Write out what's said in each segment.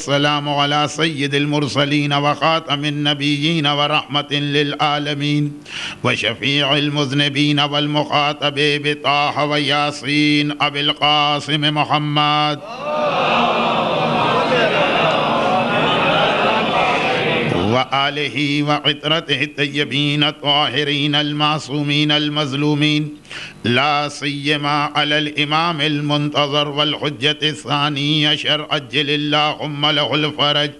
والسلام على سيد المرسلين وخاتم النبيين ورحمة للعالمين وشفيع المذنبين والمخاطب بطه وياسين أبي القاسم محمد وآله وعطرته الطيبين الطاهرين المعصومين المظلومين لا سيما على الإمام المنتظر والحجة الثانية عشر عجل اللهم له الفرج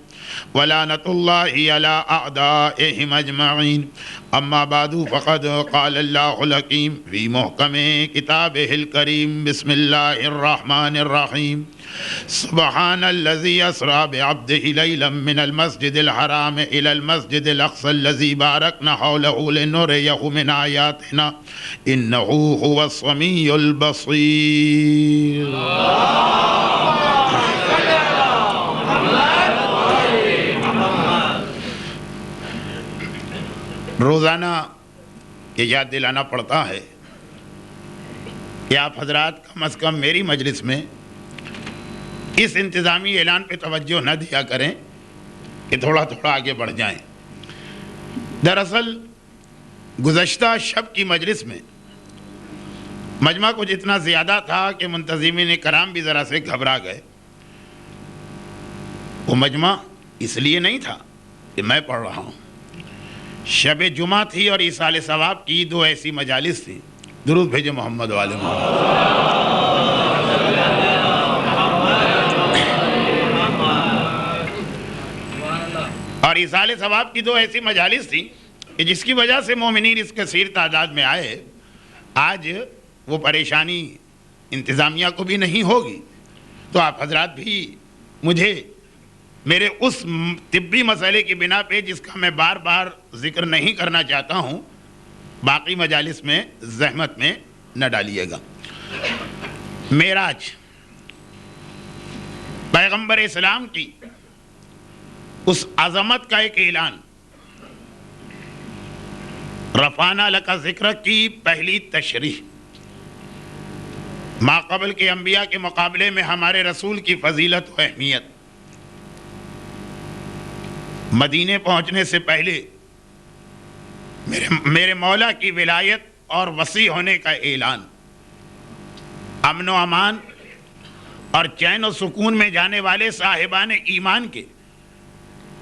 ولعنة الله على أعدائهم أجمعين. أما بعد فقد قال الله الحكيم في محكم كتابه الكريم بسم الله الرحمن الرحيم سبحان الذي أسرى بعبده ليلا من المسجد الحرام إلى المسجد الأقصى الذي باركنا حوله لنريه من آياتنا إنه هو السميع البصير. روزانہ یہ یاد دلانا پڑتا ہے کہ آپ حضرات کم از کم میری مجلس میں اس انتظامی اعلان پہ توجہ نہ دیا کریں کہ تھوڑا تھوڑا آگے بڑھ جائیں. دراصل گزشتہ شب کی مجلس میں مجمع کچھ اتنا زیادہ تھا کہ منتظمین کرام بھی ذرا سے گھبرا گئے. وہ مجمع اس لیے نہیں تھا کہ میں پڑھ رہا ہوں. شب جمعہ تھی اور ایصال ثواب کی دو ایسی مجالس تھیں. درود بھیجے محمد والے محمد. اور ایصال ثواب کی دو ایسی مجالس تھیں کہ جس کی وجہ سے مومنین اس کثیر تعداد میں آئے. آج وہ پریشانی انتظامیہ کو بھی نہیں ہوگی تو آپ حضرات بھی مجھے میرے اس طبی مسئلے کی بنا پہ جس کا میں بار بار ذکر نہیں کرنا چاہتا ہوں باقی مجالس میں زحمت میں نہ ڈالیے گا. معراج پیغمبر اسلام کی اس عظمت کا ایک اعلان. رفعنا لک ذکر کی پہلی تشریح. ما قبل کے انبیاء کے مقابلے میں ہمارے رسول کی فضیلت و اہمیت. مدینے پہنچنے سے پہلے میرے مولا کی ولایت اور وسیع ہونے کا اعلان. امن و امان اور چین و سکون میں جانے والے صاحبان ایمان کے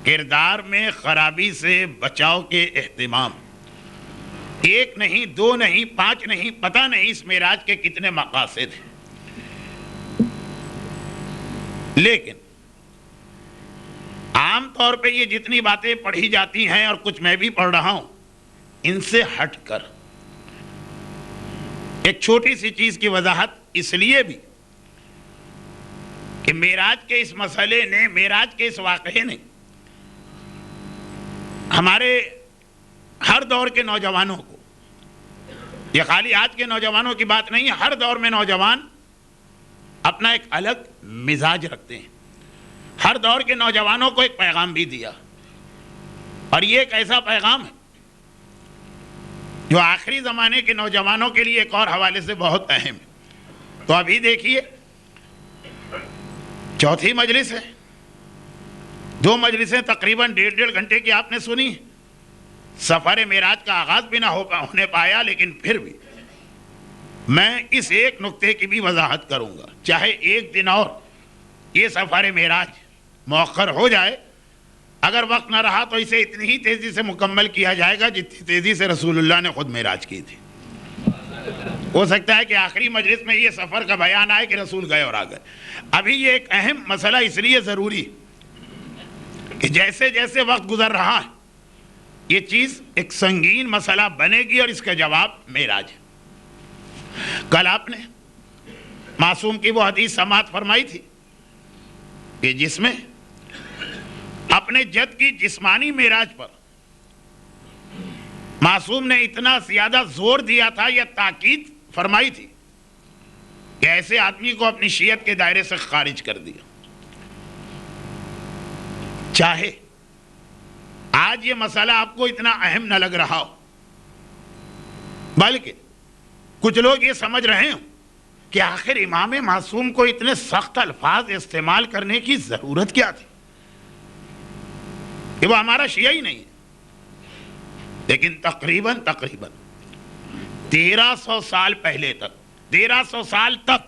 کردار میں خرابی سے بچاؤ کے اہتمام. ایک نہیں، دو نہیں، پانچ نہیں، پتہ نہیں اس معراج کے کتنے مقاصد ہیں. لیکن عام طور پہ یہ جتنی باتیں پڑھی جاتی ہیں اور کچھ میں بھی پڑھ رہا ہوں ان سے ہٹ کر ایک چھوٹی سی چیز کی وضاحت اس لیے بھی کہ معراج کے اس مسئلے نے، معراج کے اس واقعے نے ہمارے ہر دور کے نوجوانوں کو، یہ خالی آج کے نوجوانوں کی بات نہیں ہے، ہر دور میں نوجوان اپنا ایک الگ مزاج رکھتے ہیں. ہر دور کے نوجوانوں کو ایک پیغام بھی دیا اور یہ ایک ایسا پیغام ہے جو آخری زمانے کے نوجوانوں کے لیے ایک اور حوالے سے بہت اہم ہے. تو ابھی دیکھیے چوتھی مجلس ہے. دو مجلسیں تقریباً 1.5 گھنٹے کی آپ نے سنی. سفر معراج کا آغاز بھی نہ ہونے پایا لیکن پھر بھی میں اس ایک نقطے کی بھی وضاحت کروں گا. چاہے ایک دن اور یہ سفر معراج مؤخر ہو جائے، اگر وقت نہ رہا تو اسے اتنی ہی تیزی سے مکمل کیا جائے گا جتنی تیزی سے رسول اللہ نے خود معراج کی تھی. ہو سکتا ہے کہ آخری مجلس میں یہ سفر کا بیان آئے کہ رسول گئے اور آ گئے. ابھی یہ ایک اہم مسئلہ اس لیے ضروری کہ جیسے جیسے وقت گزر رہا ہے یہ چیز ایک سنگین مسئلہ بنے گی اور اس کا جواب معراج ہے. کل آپ نے معصوم کی وہ حدیث سماعت فرمائی تھی کہ جس میں اپنے جد کی جسمانی معراج پر معصوم نے اتنا زیادہ زور دیا تھا یا تاکید فرمائی تھی کہ ایسے آدمی کو اپنی شیعت کے دائرے سے خارج کر دیا. چاہے آج یہ مسئلہ آپ کو اتنا اہم نہ لگ رہا ہو، بلکہ کچھ لوگ یہ سمجھ رہے ہوں کہ آخر امام معصوم کو اتنے سخت الفاظ استعمال کرنے کی ضرورت کیا تھی. کہ وہ ہمارا شیعہ ہی نہیں ہے، لیکن تقریباً 1300 سال پہلے تک، 1300 سال تک،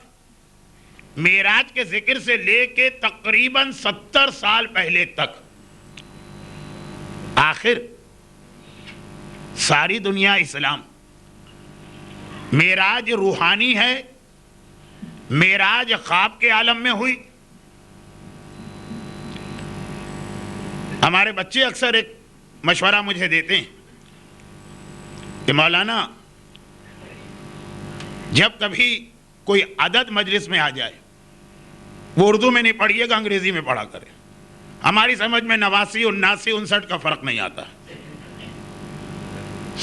معراج کے ذکر سے لے کے تقریباً 70 سال پہلے تک، آخر ساری دنیا اسلام، معراج روحانی ہے، معراج خواب کے عالم میں ہوئی. ہمارے بچے اکثر ایک مشورہ مجھے دیتے ہیں کہ مولانا جب کبھی کوئی عدد مجلس میں آ جائے وہ اردو میں نہیں پڑھیے گا، انگریزی میں پڑھا کرے. ہماری سمجھ میں 89 79 59 کا فرق نہیں آتا،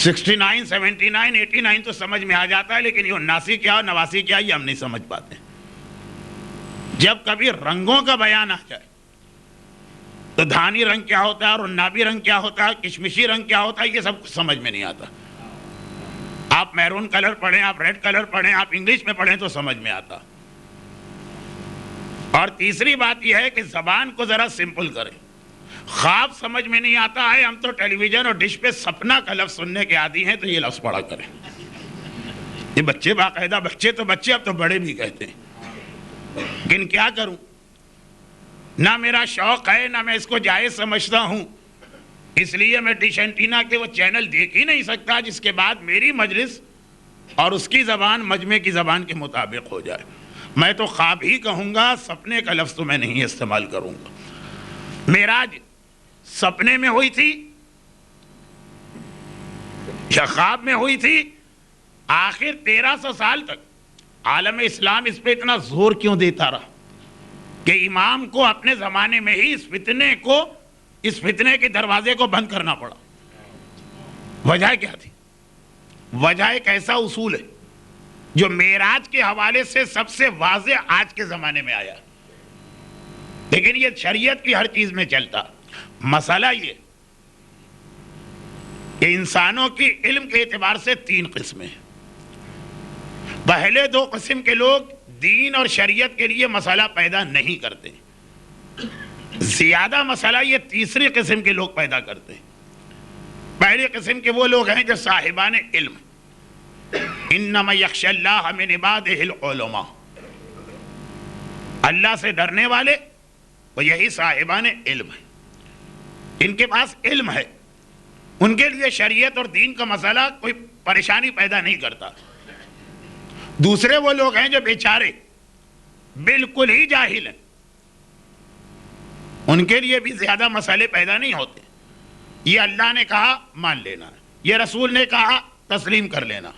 69 79 89 تو سمجھ میں آ جاتا ہے، لیکن یہ 79 کیا اور 89 کیا یہ ہم نہیں سمجھ پاتے. جب کبھی رنگوں کا بیان آ جائے تو دھانی رنگ کیا ہوتا ہے اور عنابی رنگ کیا ہوتا ہے، کشمشی رنگ کیا ہوتا ہے، یہ سب کچھ سمجھ میں نہیں آتا. آپ میرون کلر پڑھیں، آپ ریڈ کلر پڑھیں، آپ انگلش میں پڑھیں تو سمجھ میں آتا. اور تیسری بات یہ ہے کہ زبان کو ذرا سمپل کریں. خواب سمجھ میں نہیں آتا ہے، ہم تو ٹیلی ویژن اور ڈش پہ سپنا کا لفظ سننے کے عادی ہیں، تو یہ لفظ پڑھا کریں. یہ بچے باقاعدہ، بچے تو بچے، اب تو بڑے بھی کہتے ہیں. لیکن کیا کروں، نہ میرا شوق ہے نہ میں اس کو جائز سمجھتا ہوں، اس لیے میں ڈش اینٹینا کے وہ چینل دیکھ ہی نہیں سکتا جس کے بعد میری مجلس اور اس کی زبان مجمع کی زبان کے مطابق ہو جائے. میں تو خواب ہی کہوں گا، سپنے کا لفظ تو میں نہیں استعمال کروں گا. معراج سپنے میں ہوئی تھی یا خواب میں ہوئی تھی؟ آخر 1300 سال تک عالم اسلام اس پہ اتنا زور کیوں دیتا رہا کہ امام کو اپنے زمانے میں ہی اس فتنے کے دروازے کو بند کرنا پڑا؟ وجہ کیا تھی؟ وجہ ایک ایسا اصول ہے جو معراج کے حوالے سے سب سے واضح آج کے زمانے میں آیا، لیکن یہ شریعت کی ہر چیز میں چلتا. مسئلہ یہ کہ انسانوں کی علم کے اعتبار سے 3 قسمیں ہیں. پہلے 2 قسم کے لوگ دین اور شریعت کے لیے مسئلہ پیدا نہیں کرتے، زیادہ مسئلہ یہ تیسری قسم کے لوگ پیدا کرتے ہیں. پہلی قسم کے وہ لوگ ہیں جو صاحبان علم، انما یخشی اللہ من عبادہ العلماء، اللہ سے ڈرنے والے وہ یہی صاحبان علم ہیں. ان کے پاس علم ہے، ان کے لیے شریعت اور دین کا مسئلہ کوئی پریشانی پیدا نہیں کرتا. دوسرے وہ لوگ ہیں جو بیچارے بالکل ہی جاہل ہیں، ان کے لیے بھی زیادہ مسئلے پیدا نہیں ہوتے. یہ اللہ نے کہا مان لینا، یہ رسول نے کہا تسلیم کر لینا.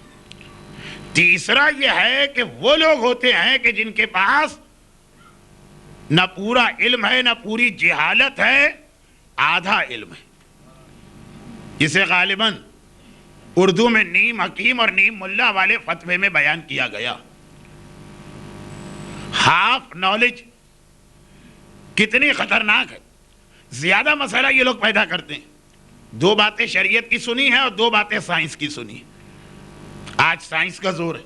تیسرا یہ ہے کہ وہ لوگ ہوتے ہیں کہ جن کے پاس نہ پورا علم ہے نہ پوری جہالت ہے، آدھا علم ہے، جسے غالباً اردو میں نیم حکیم اور نیم ملا والے فتوے میں بیان کیا گیا. ہاف نالج کتنی خطرناک ہے. زیادہ مسئلہ یہ لوگ پیدا کرتے ہیں. 2 باتیں شریعت کی سنی ہیں اور 2 باتیں سائنس کی سنی. آج سائنس کا زور ہے.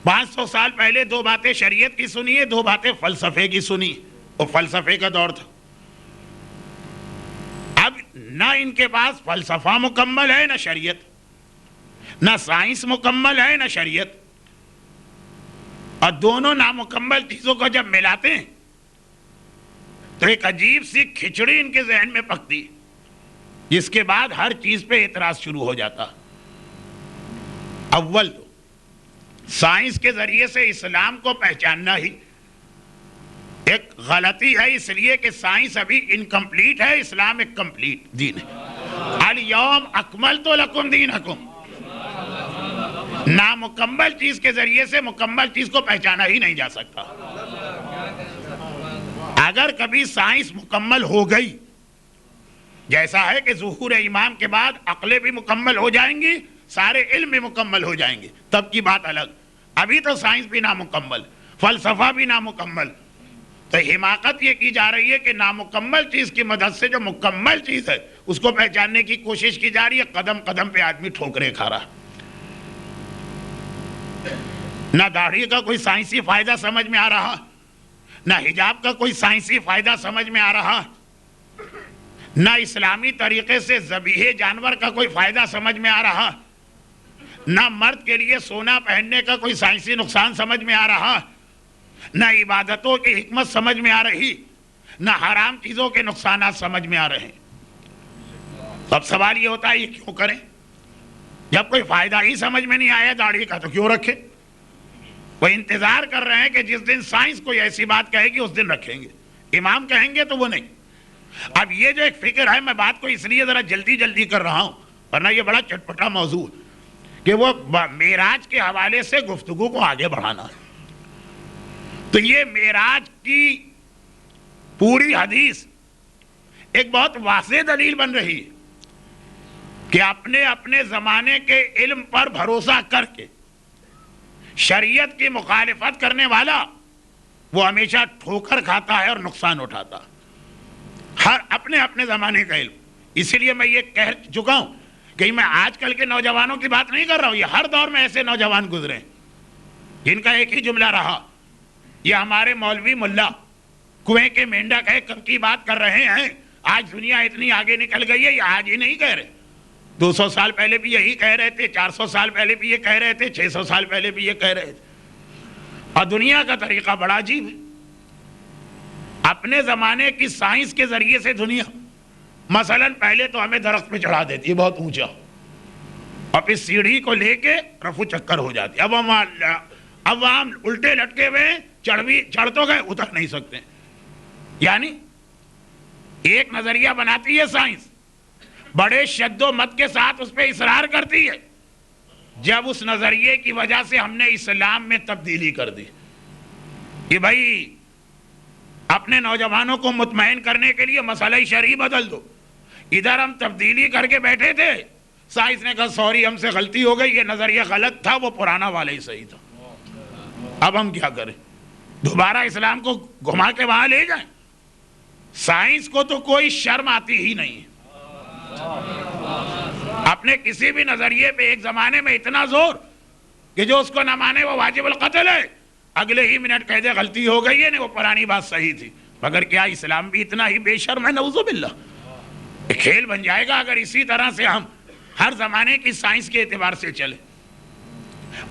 500 سال پہلے 2 باتیں شریعت کی سنی ہے، 2 باتیں فلسفے کی سنی. وہ فلسفے کا دور تھا. اب نہ ان کے پاس فلسفہ مکمل ہے نہ شریعت، نہ سائنس مکمل ہے نہ شریعت، اور دونوں نامکمل چیزوں کو جب ملاتے ہیں تو ایک عجیب سی کھچڑی ان کے ذہن میں پکتی، جس کے بعد ہر چیز پہ اعتراض شروع ہو جاتا. اول تو سائنس کے ذریعے سے اسلام کو پہچاننا ہی ایک غلطی ہے، اس لیے کہ سائنس ابھی انکمپلیٹ ہے، اسلام ایک کمپلیٹ دین ہے. الیوم اکملت لکم دینکم. نامکمل چیز کے ذریعے سے مکمل چیز کو پہچانا ہی نہیں جا سکتا. اگر کبھی سائنس مکمل ہو گئی، جیسا ہے کہ ظہور امام کے بعد عقلیں بھی مکمل ہو جائیں گی، سارے علم بھی مکمل ہو جائیں گے، تب کی بات الگ. ابھی تو سائنس بھی نامکمل، فلسفہ بھی نامکمل. تو حماقت یہ کی جا رہی ہے کہ نامکمل چیز کی مدد سے جو مکمل چیز ہے اس کو پہچاننے کی کوشش کی جا رہی ہے. قدم قدم پہ آدمی ٹھوکریں کھا رہا. نہ داڑھی کا کوئی سائنسی فائدہ سمجھ میں آ رہا، نہ حجاب کا کوئی سائنسی فائدہ سمجھ میں آ رہا، نہ اسلامی طریقے سے ذبیح جانور کا کوئی فائدہ سمجھ میں آ رہا، نہ مرد کے لیے سونا پہننے کا کوئی سائنسی نقصان سمجھ میں آ رہا، نہ عبادتوں کی حکمت سمجھ میں آ رہی، نہ حرام چیزوں کے نقصانات سمجھ میں آ رہے ہیں۔ اب سوال یہ ہوتا ہے یہ کیوں کریں؟ جب کوئی فائدہ ہی سمجھ میں نہیں آیا داڑھی کا تو کیوں رکھیں؟ وہ انتظار کر رہے ہیں کہ جس دن سائنس کوئی ایسی بات کہے گی اس دن رکھیں گے، امام کہیں گے تو وہ نہیں۔ اب یہ جو ایک فکر ہے، میں بات کو اس لیے ذرا جلدی کر رہا ہوں ورنہ یہ بڑا چٹپٹا موضوع ہے کہ وہ معراج کے حوالے سے گفتگو کو آگے بڑھانا ہے۔ تو یہ معراج کی پوری حدیث ایک بہت واضح دلیل بن رہی ہے کہ اپنے زمانے کے علم پر بھروسہ کر کے شریعت کی مخالفت کرنے والا وہ ہمیشہ ٹھوکر کھاتا ہے اور نقصان اٹھاتا ہے، ہر اپنے زمانے کا علم۔ اسی لیے میں یہ کہہ چکا ہوں کہ میں آج کل کے نوجوانوں کی بات نہیں کر رہا ہوں، یہ ہر دور میں ایسے نوجوان گزرے جن کا ایک ہی جملہ رہا، یہ ہمارے مولوی ملا کنویں کے مینڈک ہے کی بات کر رہے ہیں، آج دنیا اتنی آگے نکل گئی ہے، یہ آج ہی نہیں کہہ رہے، 200 سال پہلے بھی یہی کہہ رہے تھے، 400 سال پہلے بھی یہ کہہ رہے تھے، 600 سال پہلے بھی یہ کہہ رہے تھے۔ اور دنیا کا طریقہ بڑا عجیب ہے، اپنے زمانے کی سائنس کے ذریعے سے دنیا مثلا پہلے تو ہمیں درخت پہ چڑھا دیتی ہے بہت اونچا، اور پھر سیڑھی کو لے کے رفو چکر ہو جاتی، اب ہم الٹے لٹکے ہوئے چڑھ تو گئے، اتر نہیں سکتے۔ یعنی ایک نظریہ بناتی ہے سائنس، بڑے شد و مت کے ساتھ اس پہ اصرار کرتی ہے، جب اس نظریے کی وجہ سے ہم نے اسلام میں تبدیلی کر دی کہ بھائی اپنے نوجوانوں کو مطمئن کرنے کے لیے مسئلہ شرعی بدل دو، ادھر ہم تبدیلی کر کے بیٹھے تھے، سائنس نے کہا سوری ہم سے غلطی ہو گئی، یہ نظریہ غلط تھا، وہ پرانا والا ہی صحیح تھا، اب ہم کیا کریں؟ دوبارہ اسلام کو گھما کے وہاں لے جائیں؟ سائنس کو تو کوئی شرم آتی ہی نہیں ہے، اپنے کسی بھی نظریے پہ ایک زمانے میں اتنا زور کہ جو اس کو نہ مانے وہ واجب القتل ہے، اگلے ہی منٹ کہہ دے غلطی ہو گئی ہے، نہیں وہ پرانی بات صحیح تھی۔ مگر کیا اسلام بھی اتنا ہی بے شرم ہے؟ نعوذ باللہ، ایک کھیل بن جائے گا اگر اسی طرح سے ہم ہر زمانے کی سائنس کے اعتبار سے چلے۔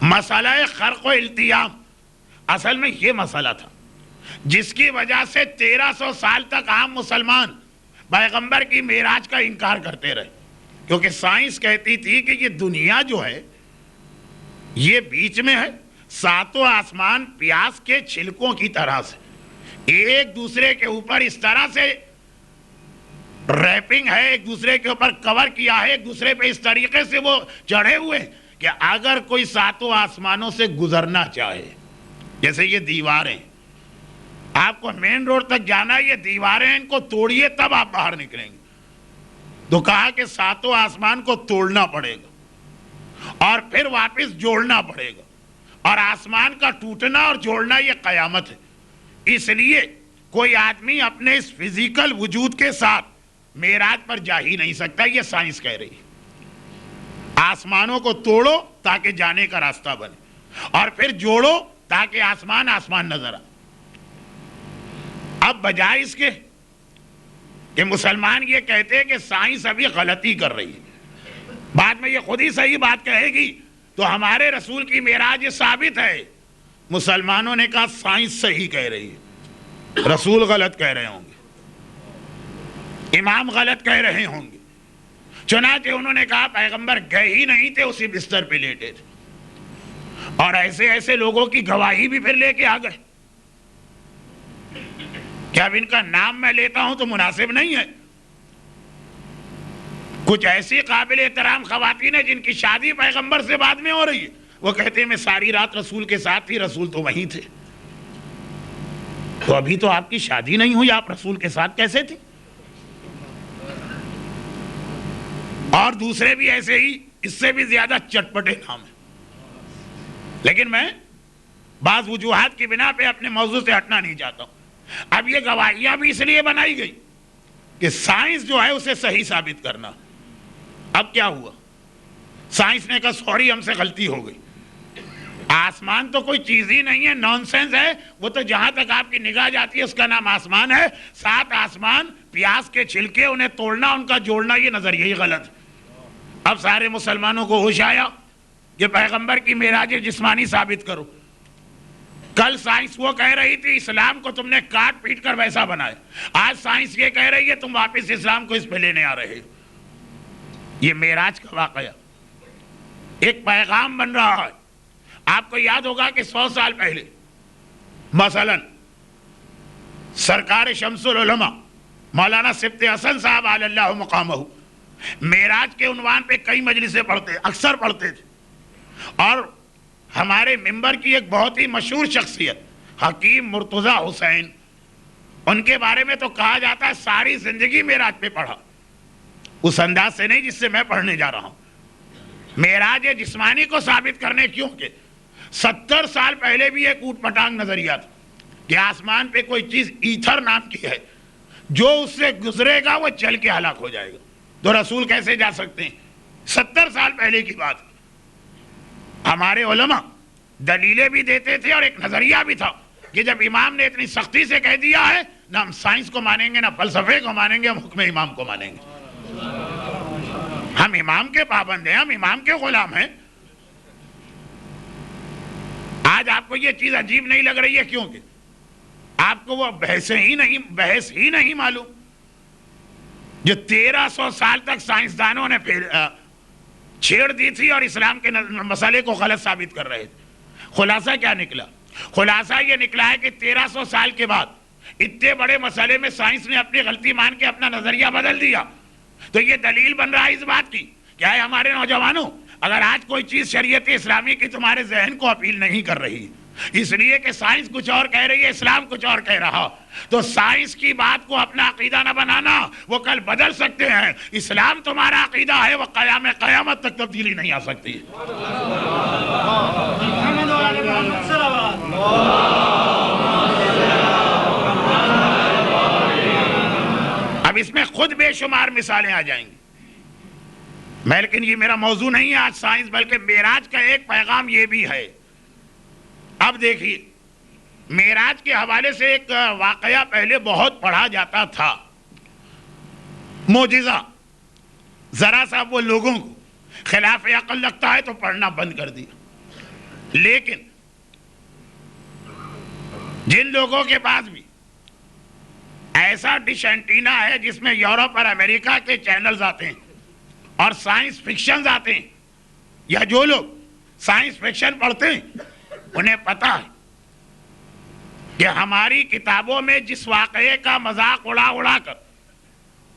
مسئلہ خرق و التیام اصل میں یہ مسئلہ تھا جس کی وجہ سے 1300 سال تک عام مسلمان پیغمبر کی معراج کا انکار کرتے رہے، کیونکہ سائنس کہتی تھی کہ یہ دنیا جو ہے یہ بیچ میں ہے، ساتوں آسمان پیاز کے چھلکوں کی طرح سے ایک دوسرے کے اوپر اس طرح سے ریپنگ ہے، ایک دوسرے کے اوپر کور کیا ہے، ایک دوسرے پہ اس طریقے سے وہ چڑھے ہوئے کہ اگر کوئی ساتوں آسمانوں سے گزرنا چاہے، جیسے یہ دیواریں، آپ کو مین روڈ تک جانا ہے، یہ دیواریں ان کو توڑیے تب آپ باہر نکلیں گے، تو کہا کہ ساتوں آسمان کو توڑنا پڑے گا اور پھر واپس جوڑنا پڑے گا، اور آسمان کا ٹوٹنا اور جوڑنا یہ قیامت ہے۔ اس لیے کوئی آدمی اپنے اس فزیکل وجود کے ساتھ معراج پر جا ہی نہیں سکتا، یہ سائنس کہہ رہی ہے۔ آسمانوں کو توڑو تاکہ جانے کا راستہ بنے، اور پھر جوڑو تاکہ آسمان نظر آئے۔ اب بجائے اس کے کہ مسلمان یہ کہتے ہیں کہ سائنس ابھی غلطی کر رہی ہے، بعد میں یہ خود ہی صحیح بات کہے گی، تو ہمارے رسول کی معراج یہ ثابت ہے، مسلمانوں نے کہا سائنس صحیح کہہ رہی ہے، رسول غلط کہہ رہے ہوں گے، امام غلط کہہ رہے ہوں گے، چنانچہ انہوں نے کہا پیغمبر گئے ہی نہیں تھے، اسی بستر پہ لیٹے تھے، اور ایسے لوگوں کی گواہی بھی پھر لے کے آ گئے کہ اب ان کا نام میں لیتا ہوں تو مناسب نہیں ہے۔ کچھ ایسی قابل احترام خواتین ہیں جن کی شادی پیغمبر سے بعد میں ہو رہی ہے، وہ کہتے ہیں میں ساری رات رسول کے ساتھ تھی، رسول تو وہیں تھے۔ تو ابھی تو آپ کی شادی نہیں ہوئی، آپ رسول کے ساتھ کیسے تھی؟ اور دوسرے بھی ایسے ہی اس سے بھی زیادہ چٹپٹے نام ہیں، لیکن میں بعض وجوہات کی بنا پہ اپنے موضوع سے ہٹنا نہیں چاہتا ہوں۔ اب یہ گواہیاں بھی اس لیے بنائی گئی کہ سائنس جو ہے اسے صحیح ثابت کرنا۔ اب کیا ہوا؟ سائنس نے کہا سوری ہم سے غلطی ہو گئی، آسمان تو کوئی چیز ہی نہیں ہے، نان سینس ہے، وہ تو جہاں تک آپ کی نگاہ جاتی ہے اس کا نام آسمان ہے، 7 آسمان پیاز کے چھلکے انہیں توڑنا ان کا جوڑنا یہ نظریہ ہی غلط ہے. اب سارے مسلمانوں کو ہوش آیا کہ پیغمبر کی معراج جسمانی ثابت کرو. کل سائنس وہ کہہ رہی تھی اسلام کو تم نے کاٹ پیٹ کر ویسا بنایا, آج سائنس یہ کہہ رہی ہے تم واپس اسلام کو اس پہ لینے آ رہے ہو. یہ معراج کا واقعہ ایک پیغام بن رہا ہے. آپ کو یاد ہوگا کہ 100 سال پہلے مثلا سرکار شمس العلماء مولانا سبط حسن صاحب علی اللہ مقامہ معراج کے عنوان پہ کئی مجلسیں پڑھتے, اکثر پڑھتے تھے. اور ہمارے ممبر کی ایک بہت ہی مشہور شخصیت حکیم مرتضی حسین, ان کے بارے میں تو کہا جاتا ہے ساری زندگی معراج پہ پڑھا, اس انداز سے نہیں جس سے میں پڑھنے جا رہا ہوں. معراج جسمانی کو ثابت کرنے کیونکہ 70 سال پہلے بھی ایک اوٹ پٹانگ نظریہ تھا کہ آسمان پہ کوئی چیز ایتھر نام کی ہے, جو اس سے گزرے گا وہ جل کے ہلاک ہو جائے گا. تو رسول کیسے جا سکتے ہیں؟ 70 سال پہلے کی بات. ہمارے علماء دلیلیں بھی دیتے تھے اور ایک نظریہ بھی تھا کہ جب امام نے اتنی سختی سے کہہ دیا ہے نہ ہم سائنس کو مانیں گے, نہ فلسفے کو مانیں گے, ہم حکم امام کو مانیں گے. ہم امام کے پابند ہیں, ہم امام کے غلام ہیں. آج آپ کو یہ چیز عجیب نہیں لگ رہی ہے کیونکہ آپ کو وہ بحث ہی نہیں معلوم جو 1300 سال تک سائنسدانوں نے چھیڑ دی تھی اور اسلام کے مسئلے کو غلط ثابت کر رہے تھے. خلاصہ کیا نکلا؟ خلاصہ یہ نکلا ہے کہ 1300 سال کے بعد اتنے بڑے مسئلے میں سائنس نے اپنی غلطی مان کے اپنا نظریہ بدل دیا. تو یہ دلیل بن رہا ہے اس بات کی کیا ہے ہمارے نوجوانوں, اگر آج کوئی چیز شریعت اسلامی کی تمہارے ذہن کو اپیل نہیں کر رہی اس لیے کہ سائنس کچھ اور کہہ رہی ہے, اسلام کچھ اور کہہ رہا, تو سائنس کی بات کو اپنا عقیدہ نہ بنانا, وہ کل بدل سکتے ہیں. اسلام تمہارا عقیدہ ہے, وہ قیامت تک تبدیلی نہیں آ سکتی. اب اس میں خود بے شمار مثالیں آ جائیں گی, لیکن یہ میرا موضوع نہیں ہے آج سائنس, بلکہ معراج کا ایک پیغام یہ بھی ہے. اب دیکھیے معراج کے حوالے سے ایک واقعہ پہلے بہت پڑھا جاتا تھا, معجزہ. ذرا سا وہ لوگوں کو خلاف عقل لگتا ہے تو پڑھنا بند کر دیا. لیکن جن لوگوں کے پاس بھی ایسا ڈش اینٹینا ہے جس میں یورپ اور امریکہ کے چینلز آتے ہیں اور سائنس فکشنز آتے ہیں, یا جو لوگ سائنس فکشن پڑھتے ہیں انہیں پتا ہے کہ ہماری کتابوں میں جس واقعے کا مذاق اڑا کر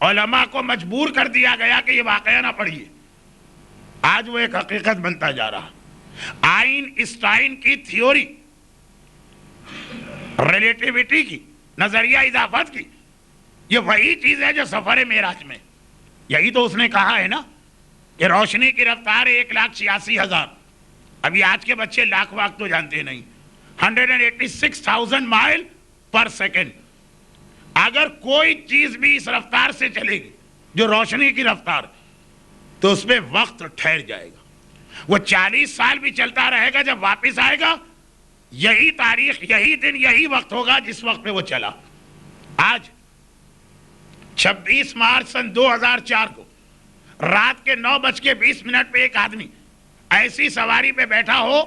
علماء کو مجبور کر دیا گیا کہ یہ واقعہ نہ پڑھیے, آج وہ ایک حقیقت بنتا جا رہا. آئن اسٹائن کی تھیوری ریلیٹیوٹی کی, نظریہ اضافت کی, یہ وہی چیز ہے جو سفر معراج میں, یہی تو اس نے کہا ہے نا کہ روشنی کی رفتار 1,86,000. ابھی آج کے بچے لاکھ واق تو جانتے نہیں, 186,000 مائل پر سیکنڈ. اگر کوئی چیز بھی اس رفتار سے چلے گی جو روشنی کی رفتار, تو اس پہ وقت ٹھہر جائے گا. وہ 40 سال بھی چلتا رہے گا, جب واپس آئے گا یہی تاریخ, یہی دن, یہی وقت ہوگا جس وقت پہ وہ چلا. آج 26 مارچ سن 2004 کو رات کے 9:20 پہ ایک آدمی ایسی سواری پہ بیٹھا ہو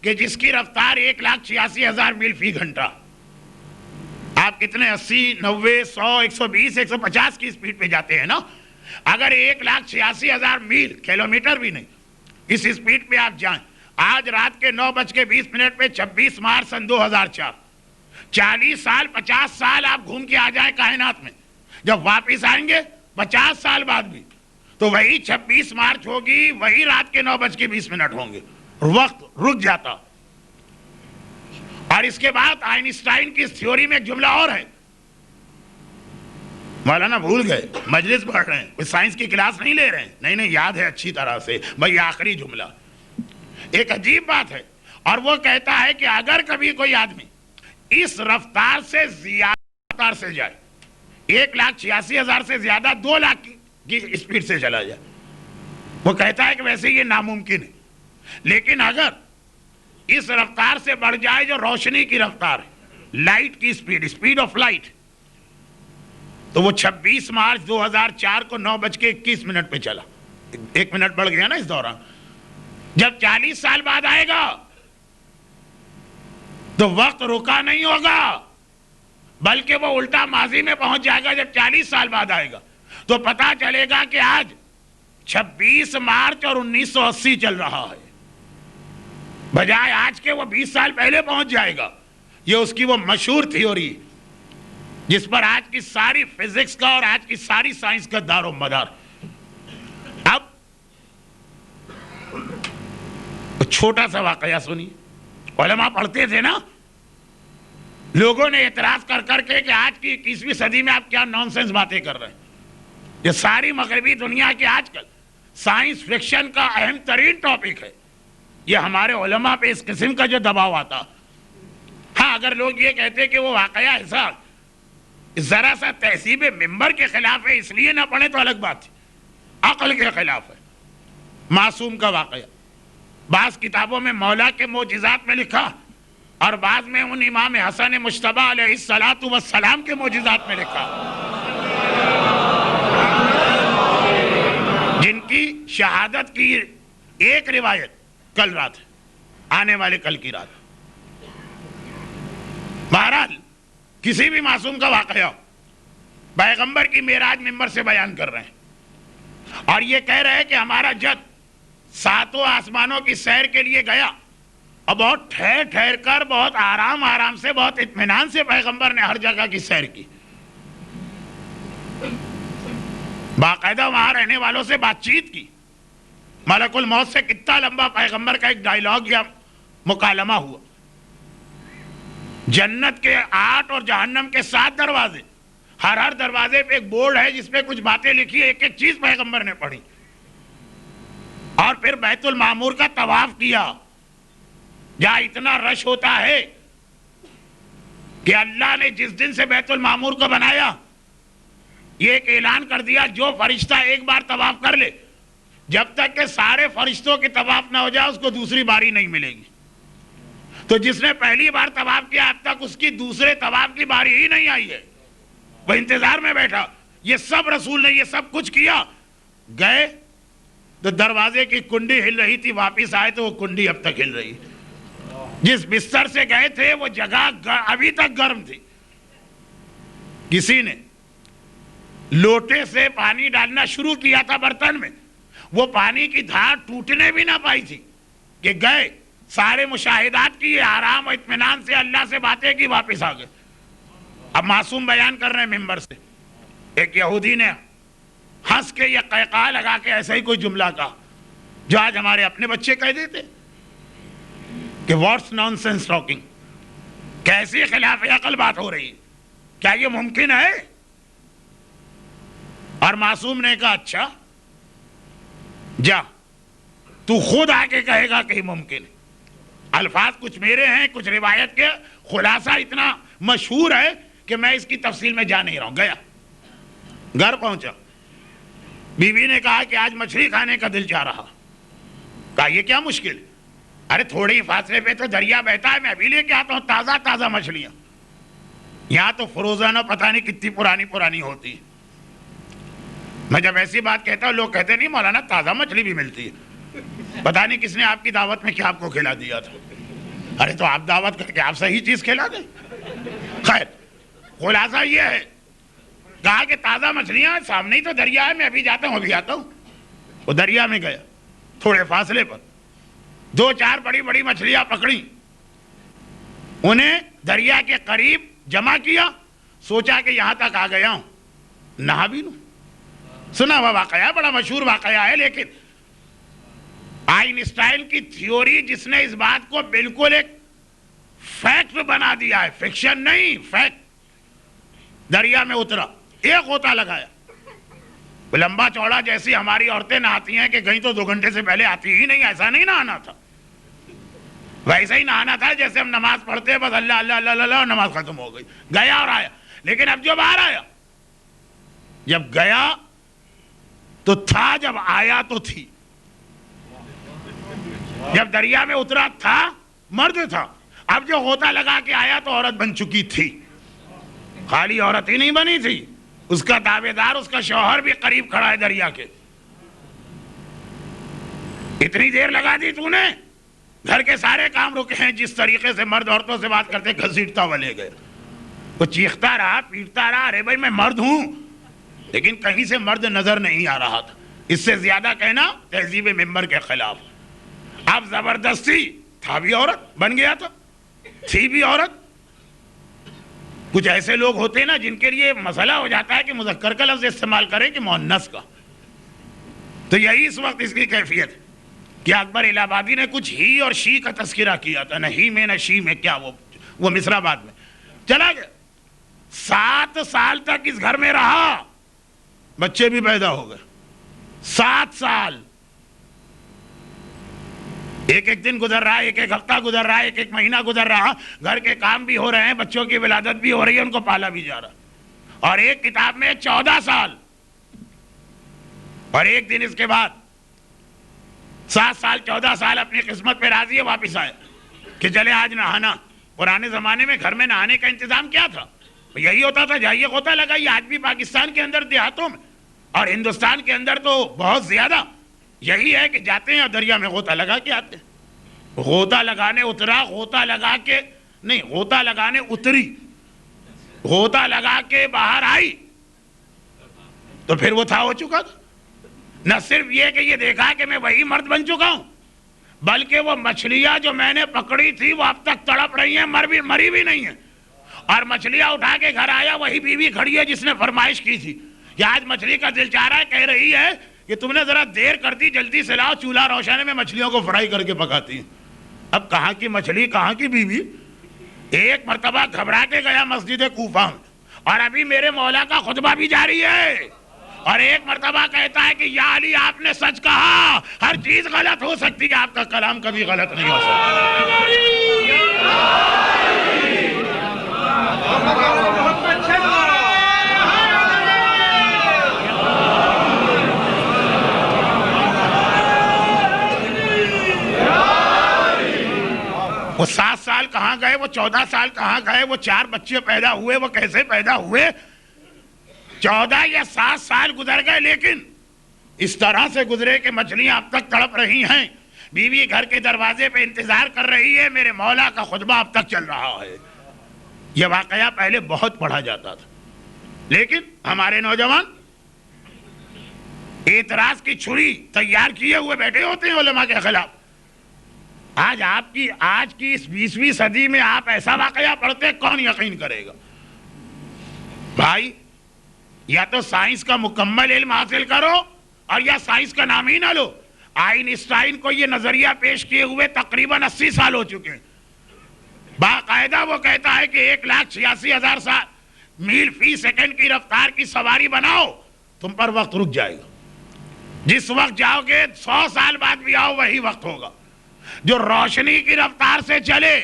کہ جس کی رفتار 1,86,000 میل فی گھنٹہ. آپ کتنے 80, 90, 100, 120, 150 کی اسپیڈ پہ جاتے ہیں نا. اگر 1,86,000 میل, کلومیٹر بھی نہیں, اس اسپیڈ پہ آپ جائیں, آج رات کے 9:20 پہ 26 مارچ سن 2004, 40 سال 50 سال آپ گھوم کے آ جائیں کائنات میں, جب واپس آئیں گے 50 سال بعد بھی تو وہی 26 مارچ ہوگی, وہی رات کے 9:20 ہوں گے, وقت رک جاتا. اور اس کے بعد آئنسٹائن کی اس تھیوری میں ایک جملہ اور ہے, مولانا بھول گئے, مجلس پڑھ رہے ہیں, کوئی سائنس کی کلاس نہیں لے رہے ہیں, نہیں یاد ہے اچھی طرح سے بھائی, آخری جملہ ایک عجیب بات ہے, اور وہ کہتا ہے کہ اگر کبھی کوئی آدمی اس رفتار سے زیادہ رفتار سے جائے, 1,86,000 سے زیادہ 2 لاکھ کی اسپیڈ سے چلا جائے, وہ کہتا ہے کہ ویسے یہ ناممکن ہے. لیکن اگر اس رفتار سے بڑھ جائے جو روشنی کی رفتار ہے, لائٹ کی اسپیڈ, اسپیڈ آف لائٹ, تو وہ 26 مارچ 2004 کو 9:21 پہ چلا. 1 منٹ بڑھ گیا نا اس دوران. جب 40 سال بعد آئے گا تو وقت رکا نہیں ہوگا بلکہ وہ الٹا ماضی میں پہنچ جائے گا. جب 40 سال بعد آئے گا تو پتا چلے گا کہ آج 26 مارچ اور 1980 چل رہا ہے، بجائے آج کے وہ 20 سال پہلے پہنچ جائے گا. یہ اس کی وہ مشہور تھیوری جس پر آج کی ساری فزکس کا اور آج کی ساری سائنس کا دار و مدار. اب چھوٹا سا واقعہ سنیے. علماء پڑھتے تھے نا، لوگوں نے اعتراض کر کر کے کہ آج کی 21ویں صدی میں آپ کیا نان سینس باتیں کر رہے ہیں. یہ ساری مغربی دنیا کی آج کل سائنس فکشن کا اہم ترین ٹاپک ہے. یہ ہمارے علماء پہ اس قسم کا جو دباؤ آتا. ہاں اگر لوگ یہ کہتے کہ وہ واقعہ ایسا ذرا سا تہذیب منبر کے خلاف ہے اس لیے نہ پڑھیں تو الگ بات ہے، عقل کے خلاف ہے. معصوم کا واقعہ بعض کتابوں میں مولا کے معجزات میں لکھا اور بعض میں ان امام حسن مجتبی علیہ الصلاۃ والسلام کے معجزات میں لکھا جن کی شہادت کی ایک روایت کل رات ہے، آنے والے کل کی رات. بہرحال کسی بھی معصوم کا واقعہ پیغمبر کی معراج منبر سے بیان کر رہے ہیں اور یہ کہہ رہے ہیں کہ ہمارا جد 7 آسمانوں کی سیر کے لیے گیا اور بہت ٹھہر ٹھہر کر بہت آرام سے بہت اطمینان سے پیغمبر نے ہر جگہ کی سیر کی. باقاعدہ وہاں رہنے والوں سے بات چیت کی. ملک الموت سے کتنا لمبا پیغمبر کا ایک ڈائیلاگ یا مکالمہ ہوا. جنت کے 8 اور جہنم کے 7 دروازے، ہر دروازے پہ ایک بورڈ ہے جس پہ کچھ باتیں لکھی، ایک ایک چیز پیغمبر نے پڑھی. اور پھر بیت المعمور کا طواف کیا جہاں اتنا رش ہوتا ہے کہ اللہ نے جس دن سے بیت المعمور کو بنایا یہ ایک اعلان کر دیا جو فرشتہ ایک بار طواف کر لے جب تک کہ سارے فرشتوں کے طواف نہ ہو جائے اس کو دوسری باری نہیں ملے گی. تو جس نے پہلی بار طواف کیا اب تک اس کی دوسرے طواف کی باری ہی نہیں آئی ہے، وہ انتظار میں بیٹھا. یہ سب رسول نے یہ سب کچھ کیا. گئے تو دروازے کی کنڈی ہل رہی تھی، واپس آئے تو وہ کنڈی اب تک ہل رہی. جس بستر سے گئے تھے وہ جگہ ابھی تک گرم تھی. کسی نے لوٹے سے پانی ڈالنا شروع کیا تھا برتن میں، وہ پانی کی دھار ٹوٹنے بھی نہ پائی تھی کہ گئے سارے مشاہدات کی، آرام و اطمینان سے اللہ سے باتیں کی، واپس آ گئے. اب معصوم بیان کر رہے ہیں ممبر سے. ایک یہودی نے ہنس کے یا قیقاع لگا کے ایسا ہی کوئی جملہ کہا جو آج ہمارے اپنے بچے کہہ دیتے کہ واٹس نان سینس ٹاکنگ، کیسی خلاف عقل بات ہو رہی ہے، کیا یہ ممکن ہے؟ اور معصوم نے کہا اچھا جا تو خود آ کے کہے گا کہ ممکن ہے. الفاظ کچھ میرے ہیں، کچھ روایت کے، خلاصہ اتنا مشہور ہے کہ میں اس کی تفصیل میں جا نہیں رہا ہوں. گیا، گھر پہنچا، بیوی نے کہا کہ آج مچھلی کھانے کا دل چاہ رہا. کہا یہ کیا مشکل، ارے تھوڑے ہی فاصلے پہ تو دریا بہتا ہے، میں ابھی لے کے آتا ہوں تازہ تازہ مچھلیاں. یہاں تو فروزانہ پتہ نہیں کتنی پرانی ہوتی ہے. میں جب ایسی بات کہتا ہوں لوگ کہتے نہیں مولانا تازہ مچھلی بھی ملتی ہے، پتہ نہیں کس نے آپ کی دعوت میں کیا آپ کو کھلا دیا تھا. ارے تو آپ دعوت کر کے آپ صحیح چیز کھلا دیں. خیر خلاصہ یہ ہے، کہا کہ تازہ مچھلیاں سامنے ہی تو دریا ہے، میں ابھی جاتا ہوں ابھی آتا ہوں. وہ دریا میں گیا، تھوڑے فاصلے پر 2-4 بڑی بڑی مچھلیاں پکڑی، انہیں دریا کے قریب جمع کیا، سوچا کہ یہاں تک آ گیا ہوں نہا بھی لوں. سنا ہوا واقعہ، بڑا مشہور واقعہ ہے، لیکن آئنسٹائن کی تھیوری جس نے اس بات کو بالکل ایک فیکٹ بنا دیا ہے، فکشن نہیں فیکٹ. دریا میں اترا، ایک غوطہ لگایا، لمبا چوڑا جیسی ہماری عورتیں نہاتی ہیں کہ کہیں تو 2 گھنٹے سے پہلے آتی ہی نہیں، ایسا نہیں نہانا تھا. ویسا ہی نہانا تھا جیسے ہم نماز پڑھتے ہیں، بس اللہ اللہ اللہ اللہ نماز ختم ہو گئی، گیا اور آیا. لیکن اب جو باہر آیا، جب گیا تو تھا، جب آیا تو تھی. جب دریا میں اترا تھا مرد تھا، اب جو غوطہ لگا کے آیا تو عورت بن چکی تھی. خالی عورت ہی نہیں بنی تھی، اس کا دعوے دار اس کا شوہر بھی قریب کھڑا ہے دریا کے. اتنی دیر لگا دی تو نے, گھر کے سارے کام رکے ہیں. جس طریقے سے مرد عورتوں سے بات کرتے گھسیٹتا ہوا لے گئے. وہ چیختا رہا, پیٹتا رہا, ارے بھائی میں مرد ہوں, لیکن کہیں سے مرد نظر نہیں آ رہا تھا. اس سے زیادہ کہنا تہذیب ممبر کے خلاف. اب زبردستی, تھا بھی عورت, بن گیا تھا, تھی بھی عورت. کچھ ایسے لوگ ہوتے ہیں نا جن کے لیے مسئلہ ہو جاتا ہے کہ مذکر کا لفظ استعمال کریں کہ مؤنث کا. تو یہی اس وقت اس کی کیفیت ہے کہ اکبر الہ آبادی نے کچھ ہی اور شی کا تذکرہ کیا تھا, نہ ہی میں نہ شی میں, کیا وہ مصرع بعد میں چلا گیا. 7 سال تک اس گھر میں رہا, بچے بھی پیدا ہو گئے. 7 سال, ایک ایک دن گزر رہا ہے, ایک ایک ہفتہ گزر رہا ہے, ایک ایک مہینہ گزر رہا, گھر کے کام بھی ہو رہے ہیں, بچوں کی ولادت بھی ہو رہی ہے, ان کو پالا بھی جا رہا. اور ایک کتاب میں 14 سال. اور ایک دن اس کے بعد 7 سال 14 سال اپنی قسمت پہ راضی ہے, واپس آئے کہ چلے آج نہانا. پرانے زمانے میں گھر میں نہانے کا انتظام کیا تھا؟ یہی ہوتا تھا, جائیے غوطہ لگائیے. آج بھی پاکستان کے اندر دیہاتوں میں اور ہندوستان کے اندر تو بہت زیادہ یہی ہے کہ جاتے ہیں اور دریا میں غوطہ لگا کے آتے ہیں. غوطہ لگانے اترا, غوطہ لگا کے نہیں, غوطہ لگانے اتری, غوطہ لگا کے باہر آئی تو پھر وہ تھا ہو چکا تھا. نہ صرف یہ کہ یہ دیکھا کہ میں وہی مرد بن چکا ہوں, بلکہ وہ مچھلیاں جو میں نے پکڑی تھی وہ اب تک تڑپ رہی ہیں, مری بھی نہیں ہیں. اور مچھلیاں اٹھا کے گھر آیا, وہی بیوی کھڑی ہے جس نے فرمائش کی تھی کہ آج مچھلی کا دل چاہ رہا ہے. کہہ رہی ہے کہ تم نے ذرا دیر کر دی, جلدی سے لاؤ, چولہا روشن ہے, میں مچھلیوں کو فرائی کر کے پکاتی ہوں. اب کہاں کی مچھلی, کہاں کی بیوی. ایک مرتبہ گھبرا کے گیا مسجد کوفہ میں, اور ابھی میرے مولا کا خطبہ بھی جاری ہے, اور ایک مرتبہ کہتا ہے کہ یا علی آپ نے سچ کہا, ہر چیز غلط ہو سکتی ہے, آپ کا کلام کبھی غلط نہیں ہو سکتا. وہ 7 سال کہاں گئے, وہ 14 سال کہاں گئے, وہ 4 بچے پیدا ہوئے, وہ کیسے پیدا ہوئے. 14 یا 7 سال گزر گئے, لیکن اس طرح سے گزرے کہ مچھلیاں اب تک تڑپ رہی ہیں. بیوی گھر کے دروازے پہ انتظار کر رہی ہے, میرے مولا کا خطبہ اب تک چل رہا ہے. یہ واقعہ پہلے بہت پڑھا جاتا تھا, لیکن ہمارے نوجوان اعتراض کی چھری تیار کیے ہوئے بیٹھے ہوتے ہیں علماء کے خلاف. آج کی اس 20ویں صدی میں آپ ایسا واقعہ پڑھتے, کون یقین کرے گا بھائی. یا تو سائنس کا مکمل علم حاصل کرو, اور یا سائنس کا نام ہی نہ لو. آئنسٹائن کو یہ نظریہ پیش کیے ہوئے تقریباً 80 سال ہو چکے ہیں. باقاعدہ وہ کہتا ہے کہ 1,86,000 میل فی سیکنڈ کی رفتار کی سواری بناؤ, تم پر وقت رک جائے گا. جس وقت جاؤ گے 100 سال بعد بھی آؤ, وہی وقت ہوگا. جو روشنی کی رفتار سے چلے,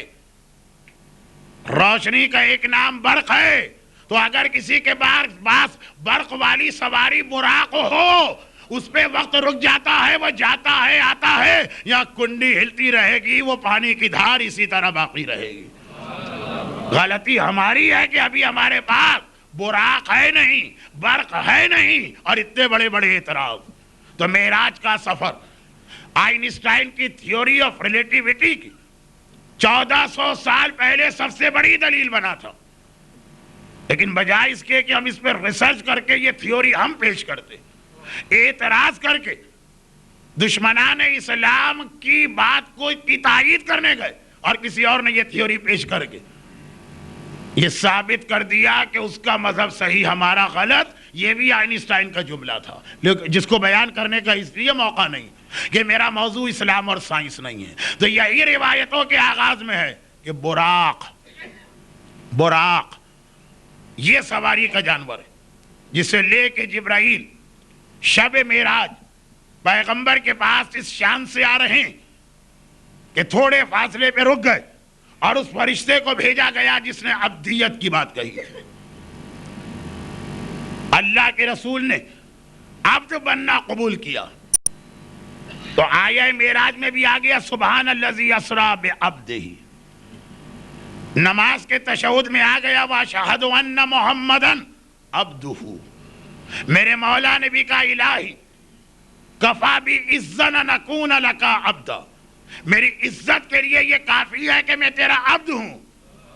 روشنی کا ایک نام برق ہے, تو اگر کسی کے پاس برق والی سواری براق ہو, اس پہ وقت رک جاتا ہے, وہ جاتا ہے آتا ہے, یا کنڈی ہلتی رہے گی, وہ پانی کی دھار اسی طرح باقی رہے گی. غلطی ہماری ہے کہ ابھی ہمارے پاس براق ہے نہیں, برق ہے نہیں, اور اتنے بڑے بڑے اعتراض. تو معراج کا سفر آئنسٹائن کی تھیوری آف ریلیٹیوٹی کی 1400 سال پہلے سب سے بڑی دلیل بنا تھا. لیکن بجائے اس کے کہ ہم اس پر ریسرچ کر کے یہ تھیوری ہم پیش کرتے, اعتراض کر کے دشمنان اسلام کی بات کو کی تائید کرنے گئے, اور کسی اور نے یہ تھیوری پیش کر کے یہ ثابت کر دیا کہ اس کا مذہب صحیح, ہمارا غلط. یہ بھی آئنسٹائن کا جملہ تھا, جس کو بیان کرنے کا اس لیے موقع نہیں کہ میرا موضوع اسلام اور سائنس نہیں ہے. تو یہی روایتوں کے آغاز میں ہے کہ براق یہ سواری کا جانور ہے, جسے لے کے جبرائیل شب معراج پیغمبر کے پاس اس شان سے آ رہے ہیں کہ تھوڑے فاصلے پہ رک گئے, اور اس فرشتے کو بھیجا گیا جس نے عبدیت کی بات کہی. اللہ کے رسول نے عبد بننا قبول کیا, تو آیہ معراج میں بھی آ گیا سبحان الذی اسری بعبدہ. نماز کے تشہد میں آ گیا واشہد ان محمدً عبدہ. میرے مولا نے بھی کہا الہی کفا بھی عزن نکون لکا عبدا، میری عزت کے لیے یہ کافی ہے کہ میں تیرا عبد ہوں.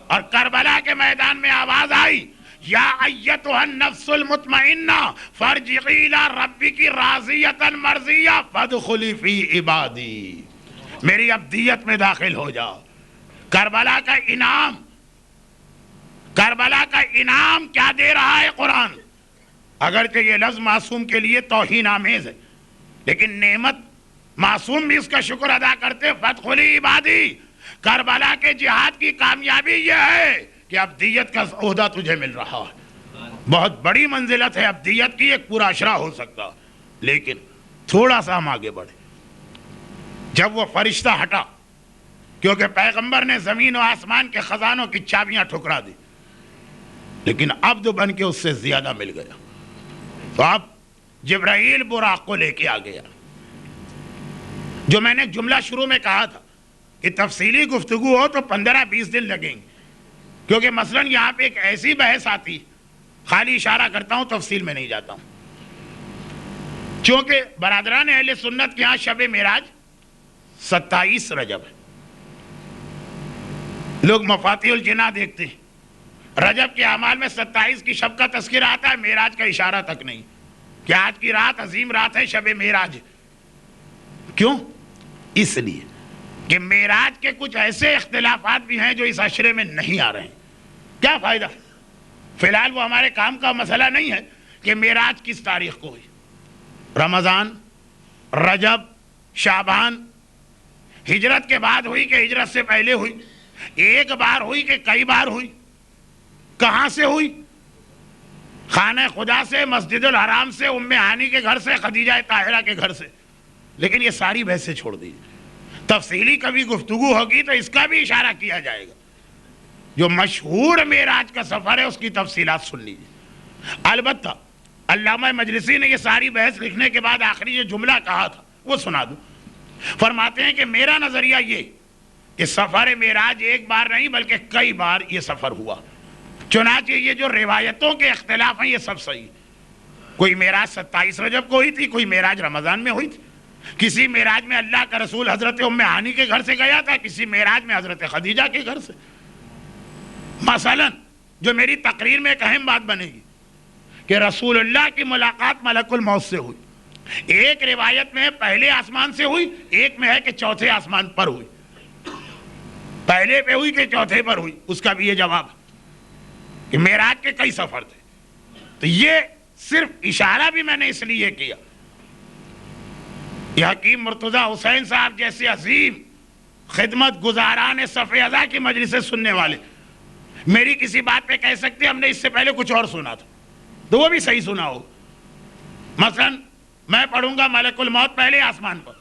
اور کربلا کے میدان میں آواز آئی یا ایتھا النفس المطمئنہ فارجعی الی ربک راضیۃ مرضیہ فادخلی فی عبادی، میری عبدیت میں داخل ہو جاؤ. کربلا کا انعام کیا دے رہا ہے قرآن؟ اگرچہ یہ لفظ معصوم کے لیے توہین آمیز ہے، لیکن نعمت معصوم بھی اس کا شکر ادا کرتے. فادخلی عبادی، کربلا کے جہاد کی کامیابی یہ ہے کہ عبدیت کا عہدہ تجھے مل رہا ہے. بہت بڑی منزلت ہے عبدیت کی، ایک پورا عشرہ ہو سکتا. لیکن تھوڑا سا ہم آگے بڑھے. جب وہ فرشتہ ہٹا، کیونکہ پیغمبر نے زمین و آسمان کے خزانوں کی چابیاں ٹھکرا دی، لیکن عبد بن کے اس سے زیادہ مل گیا. تو اب جبرائیل براق کو لے کے آ گیا. جو میں نے جملہ شروع میں کہا تھا کہ تفصیلی گفتگو ہو تو 15-20 دن لگیں گے، کیونکہ مثلا یہاں پہ ایک ایسی بحث آتی، خالی اشارہ کرتا ہوں، تفصیل میں نہیں جاتا ہوں. چونکہ برادران اہل سنت کے ہاں شب معراج 27 رجب ہے. لوگ مفاتیح الجناح دیکھتے ہیں، رجب کے اعمال میں 27 کی شب کا تذکرہ آتا ہے، معراج کا اشارہ تک نہیں کہ آج کی رات عظیم رات ہے، شب معراج. کیوں؟ اس لیے کہ معراج کے کچھ ایسے اختلافات بھی ہیں جو اس عشرے میں نہیں آ رہے ہیں. کیا فائدہ؟ فی الحال وہ ہمارے کام کا مسئلہ نہیں ہے کہ معراج کس تاریخ کو ہوئی، رمضان، رجب، شعبان، ہجرت کے بعد ہوئی کہ ہجرت سے پہلے ہوئی، ایک بار ہوئی کہ کئی بار ہوئی، کہاں سے ہوئی؟ خانہ خدا سے، مسجد الحرام سے، ام ہانی کے گھر سے، خدیجہ طاہرہ کے گھر سے. لیکن یہ ساری بحثیں چھوڑ دیجیے، تفصیلی کبھی گفتگو ہوگی تو اس کا بھی اشارہ کیا جائے گا. جو مشہور معراج کا سفر ہے اس کی تفصیلات سن لیجیے. البتہ علامہ مجلسی نے یہ ساری بحث لکھنے کے بعد آخری جو جملہ کہا تھا وہ سنا دوں. فرماتے ہیں کہ میرا نظریہ یہ کہ سفر معراج ایک بار نہیں بلکہ کئی بار یہ سفر ہوا. چنانچہ یہ جو روایتوں کے اختلاف ہیں یہ سب صحیح. کوئی معراج 27 رجب کو ہوئی تھی، کوئی معراج رمضان میں ہوئی تھی، کسی معراج میں اللہ کا رسول حضرت ام ہانی کے گھر سے گیا تھا، کسی معراج میں حضرت خدیجہ کے گھر سے. مثلا جو میری تقریر میں ایک اہم بات بنے گی کہ رسول اللہ کی ملاقات ملک الموت سے ہوئی. ایک روایت میں پہلے آسمان سے ہوئی، ایک میں ہے کہ چوتھے آسمان پر ہوئی. پہلے پہ ہوئی کہ چوتھے پر ہوئی، اس کا بھی یہ جواب ہے کہ معراج کے کئی سفر تھے. تو یہ صرف اشارہ بھی میں نے اس لیے کیا. یہ حکیم مرتضی حسین صاحب جیسے عظیم خدمت گزاران صف ازا کی مجلس سننے والے میری کسی بات پہ کہہ سکتے ہم نے اس سے پہلے کچھ اور سنا تھا، تو وہ بھی صحیح سنا ہو. مثلا میں پڑھوں گا ملک الموت پہلے آسمان پر،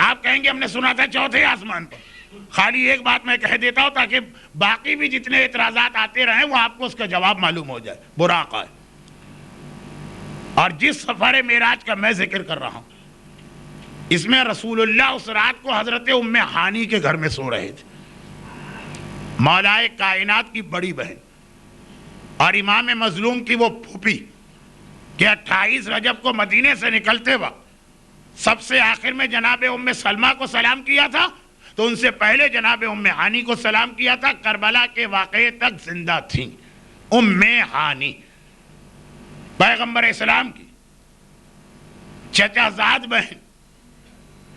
آپ کہیں گے ہم نے سنا تھا چوتھے آسمان پر. خالی ایک بات میں کہہ دیتا ہوں تاکہ باقی بھی جتنے اعتراضات آتے رہیں وہ آپ کو اس کا جواب معلوم ہو جائے. براق ہے. اور جس سفر معراج کا میں ذکر کر رہا ہوں اس میں رسول اللہ اس رات کو حضرت ام ہانی کے گھر میں سو رہے تھے، مولائے کائنات کی بڑی بہن اور امام مظلوم کی وہ پھوپھی کہ 28 رجب کو مدینے سے نکلتے وقت سب سے آخر میں جناب ام سلمہ کو سلام کیا تھا، تو ان سے پہلے جناب ام ہانی کو سلام کیا تھا. کربلا کے واقعے تک زندہ تھیں ام ہانی، پیغمبر اسلام کی چچا زاد بہن.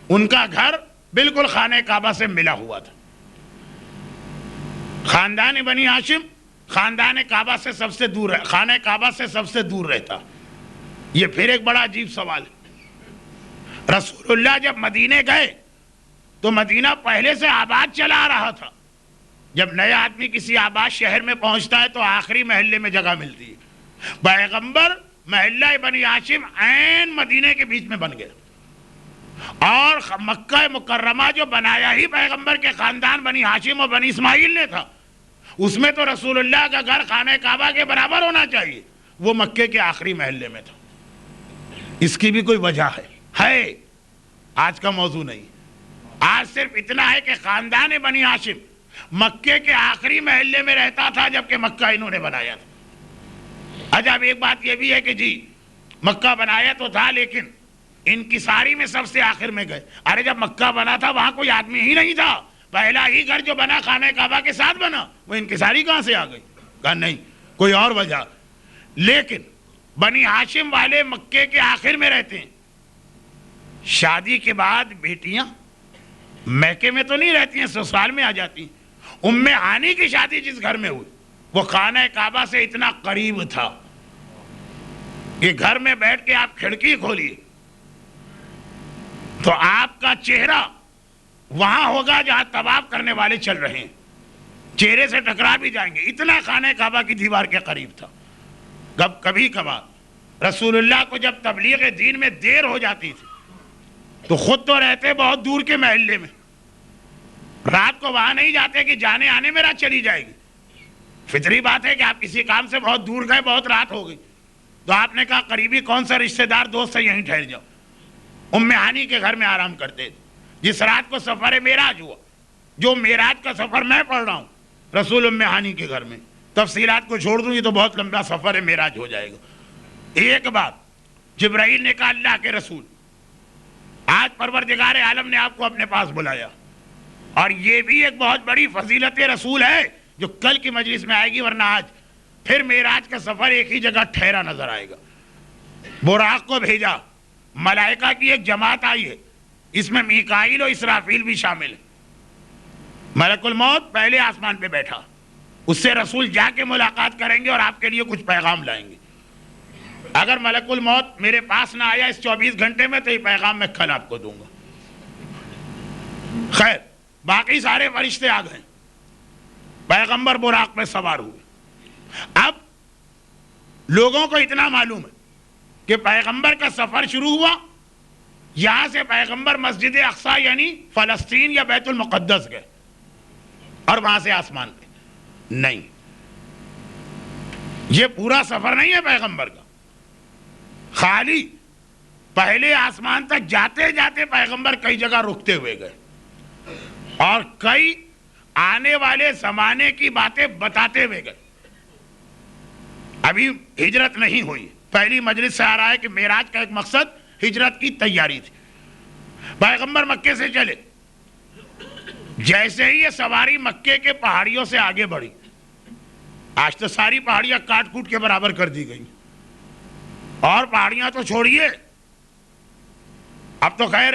ان کا گھر بالکل خانہ کعبہ سے ملا ہوا تھا. خاندان بنی ہاشم خاندان کعبہ سے سب سے دور ہے، خانہ کعبہ سے سب سے دور رہتا. یہ پھر ایک بڑا عجیب سوال ہے. رسول اللہ جب مدینے گئے تو مدینہ پہلے سے آباد چلا آ رہا تھا. جب نیا آدمی کسی آباد شہر میں پہنچتا ہے تو آخری محلے میں جگہ ملتی ہے. پیغمبر محلہ بنی ہاشم عین مدینے کے بیچ میں بن گیا، اور مکہ مکرمہ جو بنایا ہی پیغمبر کے خاندان بنی ہاشم اور بنی اسماعیل نے تھا، اس میں تو رسول اللہ کا گھر خانہ کعبہ کے برابر ہونا چاہیے، وہ مکے کے آخری محلے میں تھا. اس کی بھی کوئی وجہ ہے، آج کا موضوع نہیں. آج صرف اتنا ہے کہ خاندان بنی ہاشم مکے کے آخری محلے میں رہتا تھا جبکہ مکہ انہوں نے بنایا تھا. اچھا اب ایک بات یہ بھی ہے کہ جی مکہ بنایا تو تھا لیکن انکساری میں سب سے آخر میں گئے. ارے جب مکہ بنا تھا وہاں کوئی آدمی ہی نہیں تھا, پہلا ہی گھر جو بنا خانہ کعبہ کے ساتھ بنا, وہ انکساری کہاں سے آ گئی؟ کہا نہیں کوئی اور وجہ. لیکن بنی ہاشم والے مکے کے آخر میں رہتے ہیں. شادی کے بعد بیٹیاں میکے میں تو نہیں رہتی ہیں, سسرال میں آ جاتی ہیں. ام ہانی کی شادی جس گھر میں ہوئی وہ خانہ کعبہ سے اتنا قریب تھا کہ گھر میں بیٹھ کے آپ کھڑکی کھولیے تو آپ کا چہرہ وہاں ہوگا جہاں طواف کرنے والے چل رہے ہیں, چہرے سے ٹکرا بھی جائیں گے, اتنا خانہ کعبہ کی دیوار کے قریب تھا. کبھی کبھار رسول اللہ کو جب تبلیغ دین میں دیر ہو جاتی تھی تو خود تو رہتے بہت دور کے محلے میں, رات کو وہاں نہیں جاتے کہ جانے آنے میں رات چلی جائے گی. فطری بات ہے کہ آپ کسی کام سے بہت دور گئے, بہت رات ہو گئی, تو آپ نے کہا قریبی کون سا رشتہ دار دوست ہے یہیں ٹھہر جاؤ. ام ہانی کے گھر میں آرام کرتے تھے. جس رات کو سفر معراج ہوا, جو معراج کا سفر میں پڑھ رہا ہوں, رسول ام ہانی کے گھر میں. تفصیلات کو چھوڑ دوں یہ تو بہت لمبا سفر معراج ہو جائے گا. ایک بات, جبرائیل نے کہا اللہ کے رسول آج پروردگار عالم نے آپ کو اپنے پاس بلایا, اور یہ بھی ایک بہت بڑی فضیلت رسول ہے جو کل کی مجلس میں آئے گی, ورنہ آج پھر معراج کا سفر ایک ہی جگہ ٹھہرا نظر آئے گا. براق کو بھیجا, ملائکہ کی ایک جماعت آئی ہے, اس میں میکائیل و اسرافیل بھی شامل ہے. ملک الموت پہلے آسمان پہ بیٹھا, اس سے رسول جا کے ملاقات کریں گے اور آپ کے لیے کچھ پیغام لائیں گے. اگر ملک الموت میرے پاس نہ آیا اس 24 گھنٹے میں تو یہ پیغام میں کل آپ کو دوں گا. خیر, باقی سارے فرشتے آ گئے, پیغمبر براق میں سوار ہوئے. اب لوگوں کو اتنا معلوم ہے کہ پیغمبر کا سفر شروع ہوا, یہاں سے پیغمبر مسجد اقصی یعنی فلسطین یا بیت المقدس گئے اور وہاں سے آسمان پہ. نہیں, یہ پورا سفر نہیں ہے پیغمبر کا, خالی پہلے آسمان تک جاتے جاتے پیغمبر کئی جگہ رکتے ہوئے گئے اور کئی آنے والے زمانے کی باتیں بتاتے ہوئے گئے. ابھی ہجرت نہیں ہوئی, پہلی مجلس سے آ رہا ہے کہ معراج کا ایک مقصد ہجرت کی تیاری تھی. پیغمبر مکے سے چلے, جیسے ہی یہ سواری مکے کے پہاڑیوں سے آگے بڑھی, آج تو ساری پہاڑیاں کاٹ کوٹ کے برابر کر دی گئی, اور پہاڑیاں تو چھوڑیے, اب تو خیر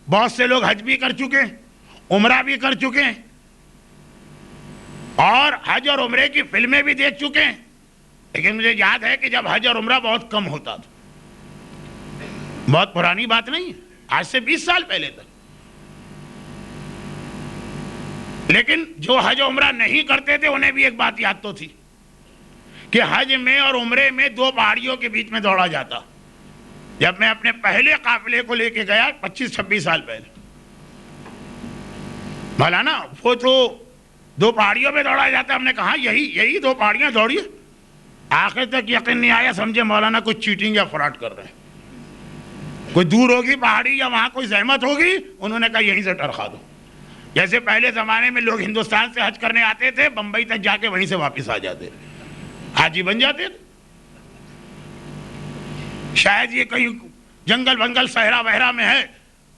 بہت سے لوگ حج بھی کر چکے, عمرہ بھی کر چکے, اور حج اور عمرے کی فلمیں بھی دیکھ چکے ہیں. لیکن مجھے یاد ہے کہ جب حج اور عمرہ بہت کم ہوتا تھا, بہت پرانی بات نہیں ہے, آج سے 20 سال پہلے تک. لیکن جو حج و عمرہ نہیں کرتے تھے انہیں بھی ایک بات یاد تو تھی کہ حج میں اور عمرے میں 2 پہاڑیوں کے بیچ میں دوڑا جاتا. جب میں اپنے پہلے قافلے کو لے کے گیا 25-26 سال پہلے, مولانا وہ تو 2 پہاڑیوں پہ دوڑا جاتا, ہم نے کہا یہی 2 پہاڑیاں دوڑیے. آخر تک یقین نہیں آیا, سمجھے مولانا کوئی چیٹنگ یا فراڈ کر رہے ہیں, کوئی دور ہوگی پہاڑی یا وہاں کوئی زحمت ہوگی, انہوں نے کہا یہیں سے ٹرخا دو. جیسے پہلے زمانے میں لوگ ہندوستان سے حج کرنے آتے تھے, بمبئی تک جا کے وہیں سے واپس آ جاتے, حاجی بن جاتے تھے. شاید یہ کہیں جنگل بنگل صحرا وحرا میں ہے,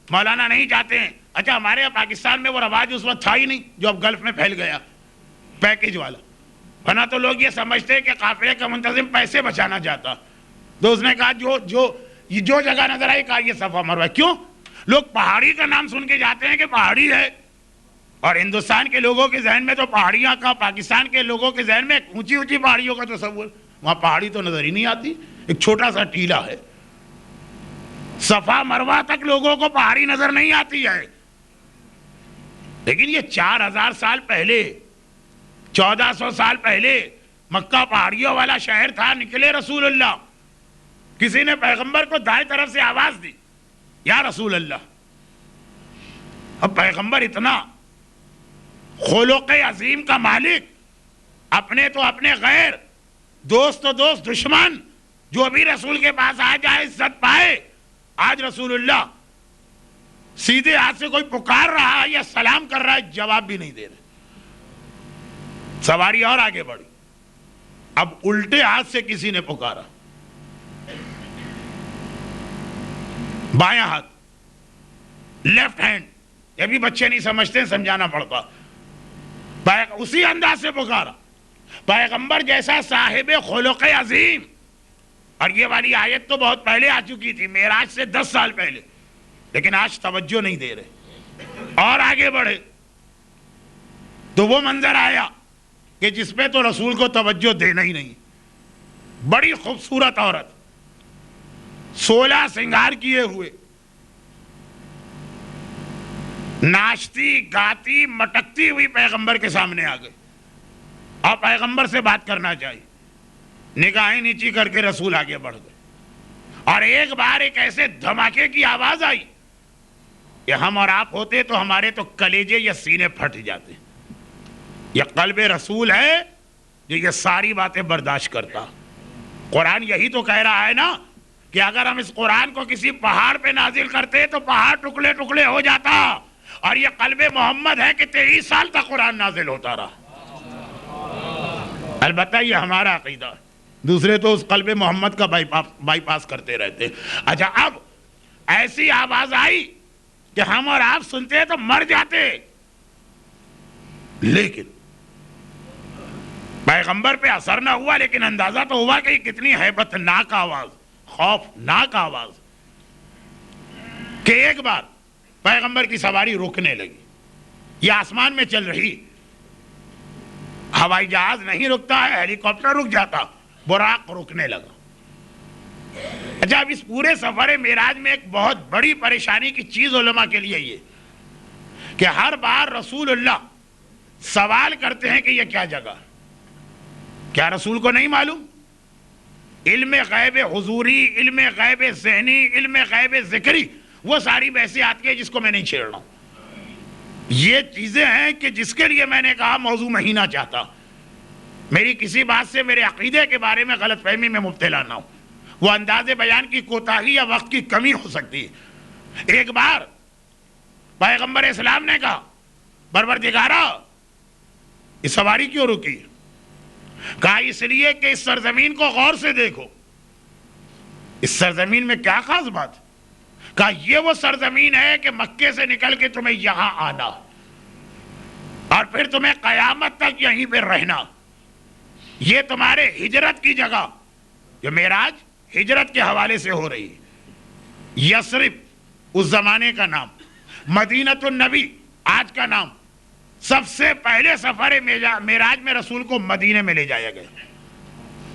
مولانا نہیں جاتے ہیں. اچھا, ہمارے یہاں پاکستان میں وہ رواج اس وقت تھا ہی نہیں جو اب گلف میں پھیل گیا, پیکیج والا. ورنہ تو لوگ یہ سمجھتے کہ قافلے کا منتظم پیسے بچانا چاہتا. تو اس نے کہا جو جگہ نظر آئی, کہا یہ صفا مروہ. کیوں لوگ پہاڑی کا نام سن کے جاتے ہیں کہ پہاڑی ہے, اور ہندوستان کے لوگوں کے ذہن میں تو پہاڑیاں کا, پاکستان کے لوگوں کے ذہن میں اونچی اونچی پہاڑیوں کا تصور, وہاں پہاڑی تو نظر ہی نہیں آتی, ایک چھوٹا سا ٹیلا ہے. صفا مروہ تک لوگوں کو پہاڑی نظر نہیں آتی ہے. لیکن یہ 4000 سال پہلے, 1400 سال پہلے مکہ پہاڑیوں والا شہر تھا. نکلے رسول اللہ, کسی نے پیغمبر کو دائیں طرف سے آواز دی, یا رسول اللہ. اب پیغمبر اتنا خلق عظیم کا مالک, اپنے تو اپنے غیر, دوست تو دوست, دشمن جو بھی رسول کے پاس آ جائے عزت پائے. آج رسول اللہ سیدھے ہاتھ سے کوئی پکار رہا ہے یا سلام کر رہا ہے, جواب بھی نہیں دے رہے. سواری اور آگے بڑھی, اب الٹے ہاتھ سے کسی نے پکارا, بایاں ہاتھ لیفٹ ہینڈ، یہ بھی بچے نہیں سمجھتے، سمجھانا پڑتا. اسی انداز سے پکارا، پیغمبر جیسا صاحب خلق عظیم. اور یہ والی آیت تو بہت پہلے آ چکی تھی، معراج سے 10 سال پہلے، لیکن آج توجہ نہیں دے رہے اور آگے بڑھے. تو وہ منظر آیا کہ جس پہ تو رسول کو توجہ دینا ہی نہیں. بڑی خوبصورت عورت، 16 سنگار کیے ہوئے، ناچتی گاتی مٹکتی ہوئی پیغمبر کے سامنے آ گئے اور پیغمبر سے بات کرنا چاہیے. نگاہیں نیچی کر کے رسول آگے بڑھ گئے اور ایک بار ایک ایسے دھماکے کی آواز آئی کہ ہم اور آپ ہوتے تو ہمارے تو کلیجے یا سینے پھٹ جاتے. یہ قلب رسول ہے جو یہ ساری باتیں برداشت کرتا. قرآن یہی تو کہہ رہا ہے نا کہ اگر ہم اس قرآن کو کسی پہاڑ پہ نازل کرتے تو پہاڑ ٹکڑے ٹکڑے ہو جاتا. اور یہ قلب محمد ہے کہ 23 سال تک قرآن نازل ہوتا رہا. البتہ یہ ہمارا عقیدہ ہے، دوسرے تو اس قلب محمد کا بائی پاس کرتے رہتے. اچھا، اب ایسی آواز آئی کہ ہم اور آپ سنتے تو مر جاتے، لیکن پیغمبر پہ اثر نہ ہوا. لیکن اندازہ تو ہوا کہ کتنی ہیبت ناک آواز، خوفناک آواز. کہ ایک بار پیغمبر کی سواری رکنے لگی. یہ آسمان میں چل رہی، ہوائی جہاز نہیں رکتا ہے، ہیلی کاپٹر رک جاتا، براق رکنے لگا. اچھا، اب اس پورے سفر معراج میں ایک بہت بڑی پریشانی کی چیز علماء کے لیے یہ کہ ہر بار رسول اللہ سوال کرتے ہیں کہ یہ کیا جگہ. کیا رسول کو نہیں معلوم؟ علم غیب حضوری، علم غیب ذہنی، علم غیب ذکری، وہ ساری بحثیں آتی ہے جس کو میں نہیں چھیڑ رہا ہوں. یہ چیزیں ہیں کہ جس کے لیے میں نے کہا موضوع مہینہ چاہتا. میری کسی بات سے میرے عقیدے کے بارے میں غلط فہمی میں مبتلا نہ ہو. وہ انداز بیان کی کوتاہی یا وقت کی کمی ہو سکتی ہے. ایک بار پیغمبر اسلام نے کہا، پروردگارا یہ سواری کیوں رکی؟ کہا اس لیے کہ اس سرزمین کو غور سے دیکھو. اس سرزمین میں کیا خاص بات؟ کہا یہ وہ سرزمین ہے کہ مکے سے نکل کے تمہیں یہاں آنا اور پھر تمہیں قیامت تک یہیں پہ رہنا. یہ تمہارے ہجرت کی جگہ، جو معراج ہجرت کے حوالے سے ہو رہی ہے. یثرب اس زمانے کا نام، مدینۃ النبی آج کا نام. سب سے پہلے سفر معراج میں رسول کو مدینے میں لے جایا گیا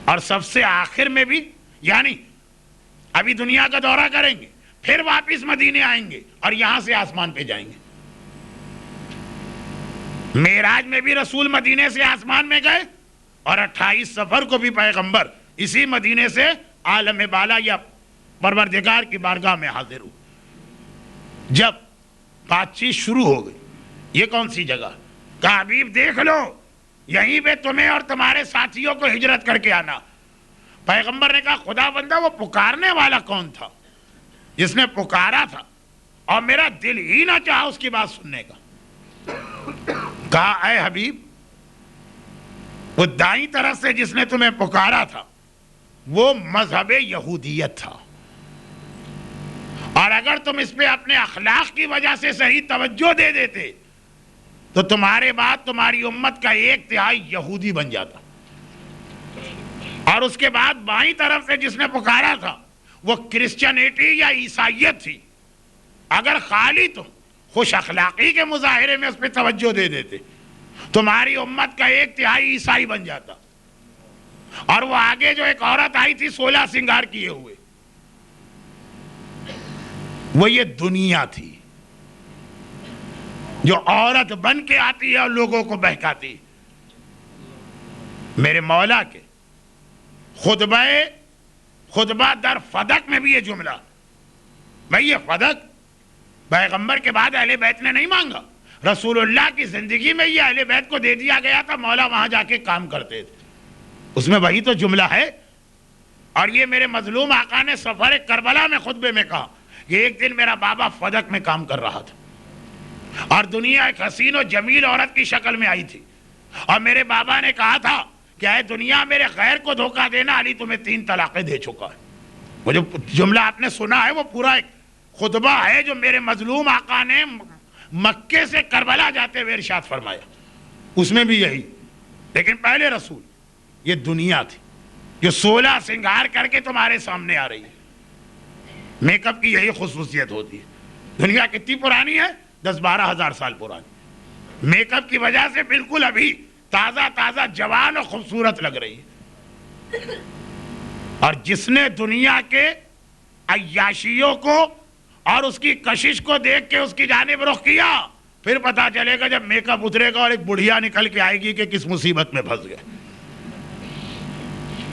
اور سب سے آخر میں بھی، یعنی ابھی دنیا کا دورہ کریں گے، پھر واپس مدینے آئیں گے اور یہاں سے آسمان پہ جائیں گے. معراج میں بھی رسول مدینے سے آسمان میں گئے اور 28 سفر کو بھی پیغمبر اسی مدینے سے عالم بالا یا پروردگار کی بارگاہ میں حاضر ہو. جب بات چیت شروع ہو گئی، یہ کون سی جگہ؟ کہا حبیب دیکھ لو، یہیں پہ تمہیں اور تمہارے ساتھیوں کو ہجرت کر کے آنا. پیغمبر نے کہا خدا بندہ وہ پکارنے والا کون تھا جس نے پکارا تھا اور میرا دل ہی نہ چاہا اس کی بات سننے کا. کہا اے حبیب، وہ دائیں طرف سے جس نے تمہیں پکارا تھا وہ مذہب یہودیت تھا، اور اگر تم اس پہ اپنے اخلاق کی وجہ سے صحیح توجہ دے دیتے تو تمہارے بعد تمہاری امت کا 1/3 یہودی بن جاتا. اور اس کے بعد بائیں طرف سے جس نے پکارا تھا وہ کرسچینٹی یا عیسائیت تھی. اگر خالی تم خوش اخلاقی کے مظاہرے میں اس پہ توجہ دے دیتے تمہاری امت کا 1/3 عیسائی بن جاتا. اور وہ آگے جو ایک عورت آئی تھی 16 سنگار کیے ہوئے، وہ یہ دنیا تھی جو عورت بن کے آتی ہے اور لوگوں کو بہکاتی. میرے مولا کے خطبہ در فدق میں بھی یہ جملہ، بھئی یہ فدق پیغمبر کے بعد اہل بیت نے نہیں مانگا، رسول اللہ کی زندگی میں یہ اہل بیت کو دے دیا گیا تھا. مولا وہاں جا کے کام کرتے تھے، اس میں وہی تو جملہ ہے. اور یہ میرے مظلوم آقا نے سفر کربلا میں خطبے میں کہا کہ ایک دن میرا بابا فدق میں کام کر رہا تھا اور دنیا ایک حسین و جمیل عورت کی شکل میں آئی تھی، اور میرے بابا نے کہا تھا کہ اے دنیا میرے غیر کو دھوکہ دینا، علی تمہیں 3 طلاقیں دے چکا ہے. وہ جو جملہ آپ نے سنا ہے وہ پورا ایک خطبہ ہے جو میرے مظلوم آقا نے مکے سے کربلا جاتے ہوئے ارشاد فرمایا، اس میں بھی یہی. لیکن پہلے رسول، یہ دنیا تھی جو 16 سنگار کر کے تمہارے سامنے آ رہی ہے. میک اپ کی یہی خصوصیت ہوتی ہے. دنیا کتنی پرانی ہے؟ 10-12 ہزار سال پرانی. میک اپ کی وجہ سے بالکل ابھی تازہ تازہ جوان اور خوبصورت لگ رہی ہے. اور جس نے دنیا کے عیاشیوں کو اور اس کی کشش کو دیکھ کے اس کی جانب رخ کیا، پھر پتا چلے گا جب میک اپ اترے گا اور ایک بڑھیا نکل کے آئے گی کہ کس مصیبت میں پھنس گئے.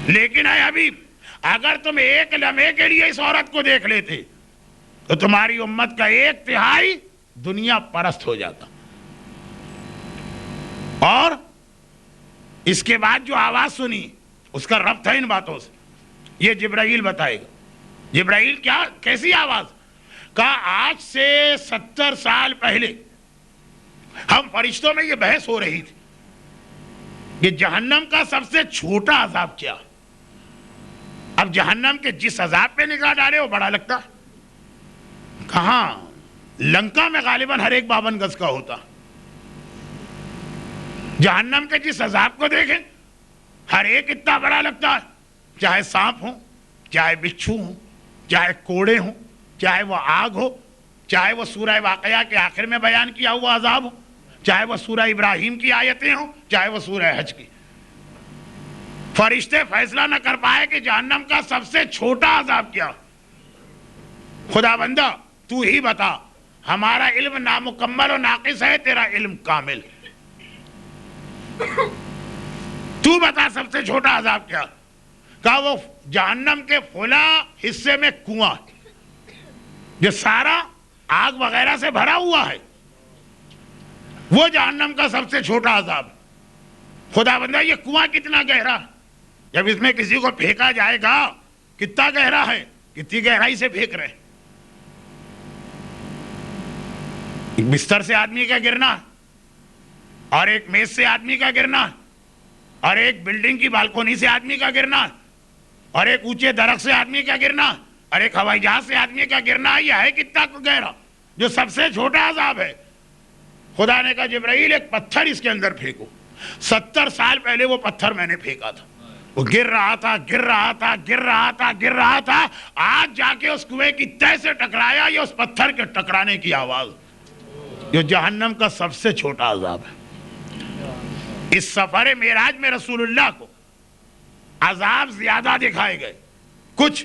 لیکن اے حبیب، اگر تم ایک لمحے کے لیے اس عورت کو دیکھ لیتے تو تمہاری امت کا 1/3 دنیا پرست ہو جاتا. اور اس کے بعد جو آواز سنی اس کا ربط ہے ان باتوں سے. یہ جبرائیل بتائے گا. جبرائیل کیسی آواز؟ کہا آج سے 70 سال پہلے ہم فرشتوں میں یہ بحث ہو رہی تھی کہ جہنم کا سب سے چھوٹا عذاب کیا. اب جہنم کے جس عذاب پہ نگاہ ڈالے وہ بڑا لگتا. کہاں؟ لنکا میں غالباً ہر ایک 52 گز کا ہوتا. جہنم کے جس عذاب کو دیکھیں ہر ایک اتنا بڑا لگتا ہے. چاہے سانپ ہوں، چاہے بچھو ہوں، چاہے کوڑے ہوں، چاہے وہ آگ ہو، چاہے وہ سورہ واقعہ کے آخر میں بیان کیا ہوا عذاب ہو، چاہے وہ سورہ ابراہیم کی آیتیں ہوں، چاہے وہ سورہ حج کی. فرشتے فیصلہ نہ کر پائے کہ جہنم کا سب سے چھوٹا عذاب کیا. خدا بندہ تو ہی بتا. ہمارا علم نامکمل و ناقص ہے، تیرا علم کامل. تو بتا سب سے چھوٹا عذاب کیا. کہا وہ جہنم کے فلاں حصے میں کنواں جو سارا آگ وغیرہ سے بھرا ہوا ہے، وہ جہنم کا سب سے چھوٹا عذاب. خدا بندہ یہ کنواں کتنا گہرا، جب اس میں کسی کو پھینکا جائے گا کتنا گہرا ہے، کتنی گہرائی سے پھینک رہے. ایک بستر سے آدمی کا گرنا، اور ایک میز سے آدمی کا گرنا، اور ایک بلڈنگ کی بالکونی سے آدمی کا گرنا، اور ایک اونچے درخت سے آدمی کا گرنا، اور ایک ہوائی جہاز سے آدمی کا گرنا. یہ ہے کتنا گہرا جو سب سے چھوٹا عذاب ہے. خدا نے کہا جبرائیل ایک پتھر اس کے اندر پھینکو. 70 سال پہلے وہ پتھر میں نے پھینکا تھا. وہ گر رہا تھا، گر رہا تھا، گر رہا تھا، گر رہا تھا. آج جا کے اس کنویں کی تہہ سے ٹکرایا. یہ اس پتھر کے ٹکرانے کی آواز جو جہنم کا سب سے چھوٹا عذاب ہے. اس سفر معراج میں رسول اللہ کو عذاب زیادہ دکھائے گئے. کچھ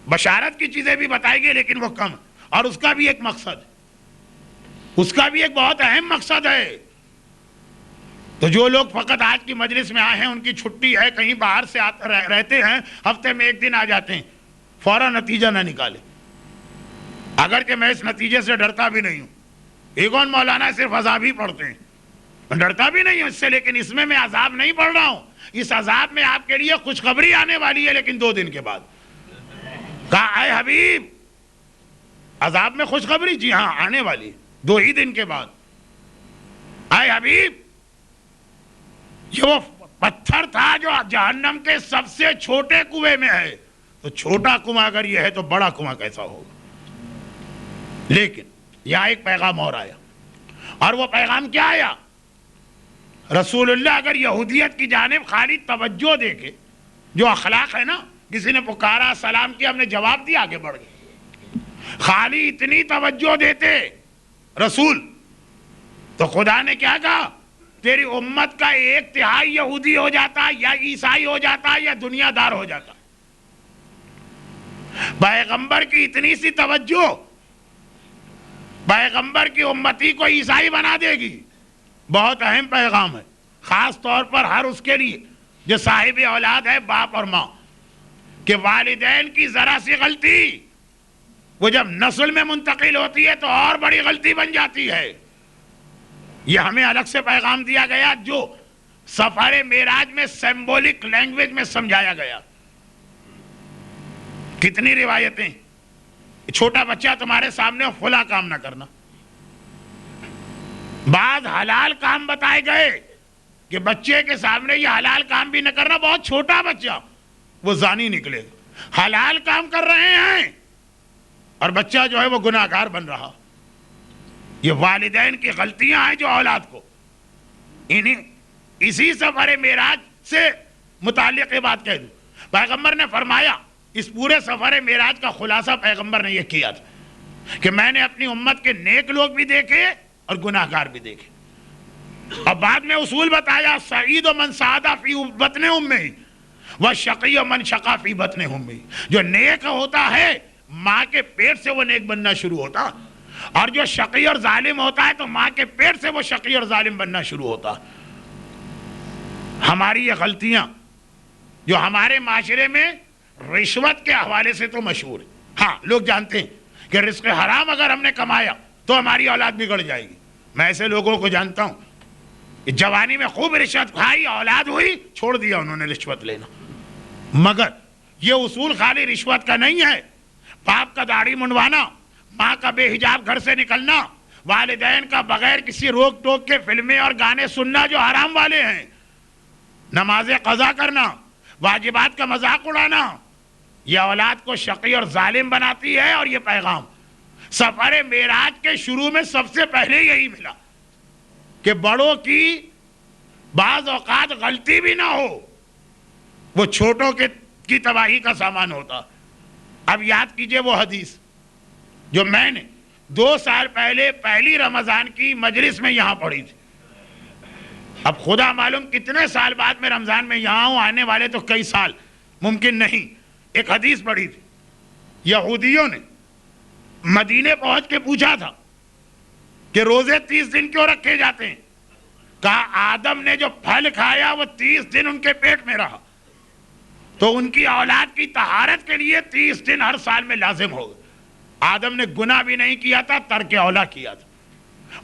بشارت کی چیزیں بھی بتائی گئی لیکن وہ کم. اور اس کا بھی ایک مقصد ہے، اس کا بھی ایک بہت اہم مقصد ہے. تو جو لوگ فقط آج کی مجلس میں آئے ہیں، ان کی چھٹی ہے، کہیں باہر سے رہتے ہیں، ہفتے میں 1 دن آ جاتے ہیں، فوراً نتیجہ نہ نکالے. اگرچہ میں اس نتیجے سے ڈرتا بھی نہیں ہوں. ایگون مولانا صرف عذاب ہی پڑھتے ہیں، میں ڈرتا بھی نہیں ہوں اس سے. لیکن اس میں عذاب نہیں پڑھ رہا ہوں. اس عذاب میں آپ کے لیے خوشخبری آنے والی ہے، لیکن 2 دن کے بعد. کہا اے حبیب عذاب میں خوشخبری؟ جی ہاں آنے والی 2 ہی دن کے بعد. اے حبیب یہ وہ پتھر تھا جو جہنم کے سب سے چھوٹے کنویں میں ہے. تو چھوٹا کنواں اگر یہ ہے تو بڑا کنواں کیسا ہوگا. لیکن یہاں ایک پیغام اور آیا. اور وہ پیغام کیا آیا؟ رسول اللہ اگر یہودیت کی جانب خالی توجہ دے کے، جو اخلاق ہے نا، کسی نے پکارا، سلام کیا، ہم نے جواب دیا، آگے بڑھ گئے، خالی اتنی توجہ دیتے رسول، تو خدا نے کیا کہا؟ تیری امت کا 1/3 یہودی ہو جاتا، یا عیسائی ہو جاتا، یا دنیا دار ہو جاتا. پیغمبر کی اتنی سی توجہ پیغمبر کی امتی کو عیسائی بنا دے گی. بہت اہم پیغام ہے، خاص طور پر ہر اس کے لیے جو صاحب اولاد ہے، باپ اور ماں، کہ والدین کی ذرا سی غلطی وہ جب نسل میں منتقل ہوتی ہے تو اور بڑی غلطی بن جاتی ہے. یہ ہمیں الگ سے پیغام دیا گیا جو سفر معراج میں سمبولک لینگویج میں سمجھایا گیا. کتنی روایتیں. چھوٹا بچہ تمہارے سامنے فلاں کام نہ کرنا. بعض حلال کام بتائے گئے کہ بچے کے سامنے یہ حلال کام بھی نہ کرنا. بہت چھوٹا بچہ وہ زانی نکلے گا. حلال کام کر رہے ہیں اور بچہ جو ہے وہ گناہگار بن رہا. یہ والدین کی غلطیاں ہیں جو اولاد کو اسی سفر معراج سے متعلق یہ بات کہہ دوں. پیغمبر نے فرمایا, اس پورے سفر معراج کا خلاصہ پیغمبر نے یہ کیا تھا کہ میں نے اپنی امت کے نیک لوگ بھی دیکھے اور گناہگار بھی دیکھے. اور بعد میں اصول بتایا, سعید و من سعادہ فی بطن امہ وشقی و من شقا فی بطن امہ. جو نیک ہوتا ہے ماں کے پیٹ سے وہ نیک بننا شروع ہوتا, اور جو شقی اور ظالم ہوتا ہے تو ماں کے پیٹ سے وہ شقی اور ظالم بننا شروع ہوتا. ہماری یہ غلطیاں جو ہمارے معاشرے میں رشوت کے حوالے سے تو مشہور ہے. ہاں, لوگ جانتے ہیں کہ رزق حرام اگر ہم نے کمایا تو ہماری اولاد بگڑ جائے گی. میں ایسے لوگوں کو جانتا ہوں کہ جوانی میں خوب رشوت کھائی, اولاد ہوئی, چھوڑ دیا انہوں نے رشوت لینا. مگر یہ اصول خالی رشوت کا نہیں ہے. باپ کا داڑھی منڈوانا, ماں کا بے حجاب گھر سے نکلنا, والدین کا بغیر کسی روک ٹوک کے فلمیں اور گانے سننا جو حرام والے ہیں, نمازیں قضا کرنا, واجبات کا مذاق اڑانا, یہ اولاد کو شقی اور ظالم بناتی ہے. اور یہ پیغام سفر معراج کے شروع میں سب سے پہلے یہی ملا کہ بڑوں کی بعض اوقات غلطی بھی نہ ہو, وہ چھوٹوں کی تباہی کا سامان ہوتا. اب یاد کیجئے وہ حدیث جو میں نے 2 سال پہلے پہلی رمضان کی مجلس میں یہاں پڑھی تھی. اب خدا معلوم کتنے سال بعد میں رمضان میں یہاں ہوں, آنے والے تو کئی سال ممکن نہیں. ایک حدیث پڑھی تھی, یہودیوں نے مدینے پہنچ کے پوچھا تھا کہ روزے 30 دن کیوں رکھے جاتے ہیں؟ کہا آدم نے جو پھل کھایا وہ 30 دن ان کے پیٹ میں رہا, تو ان کی اولاد کی طہارت کے لیے 30 دن ہر سال میں لازم ہوگا. آدم نے گناہ بھی نہیں کیا تھا, ترک اولا کیا تھا.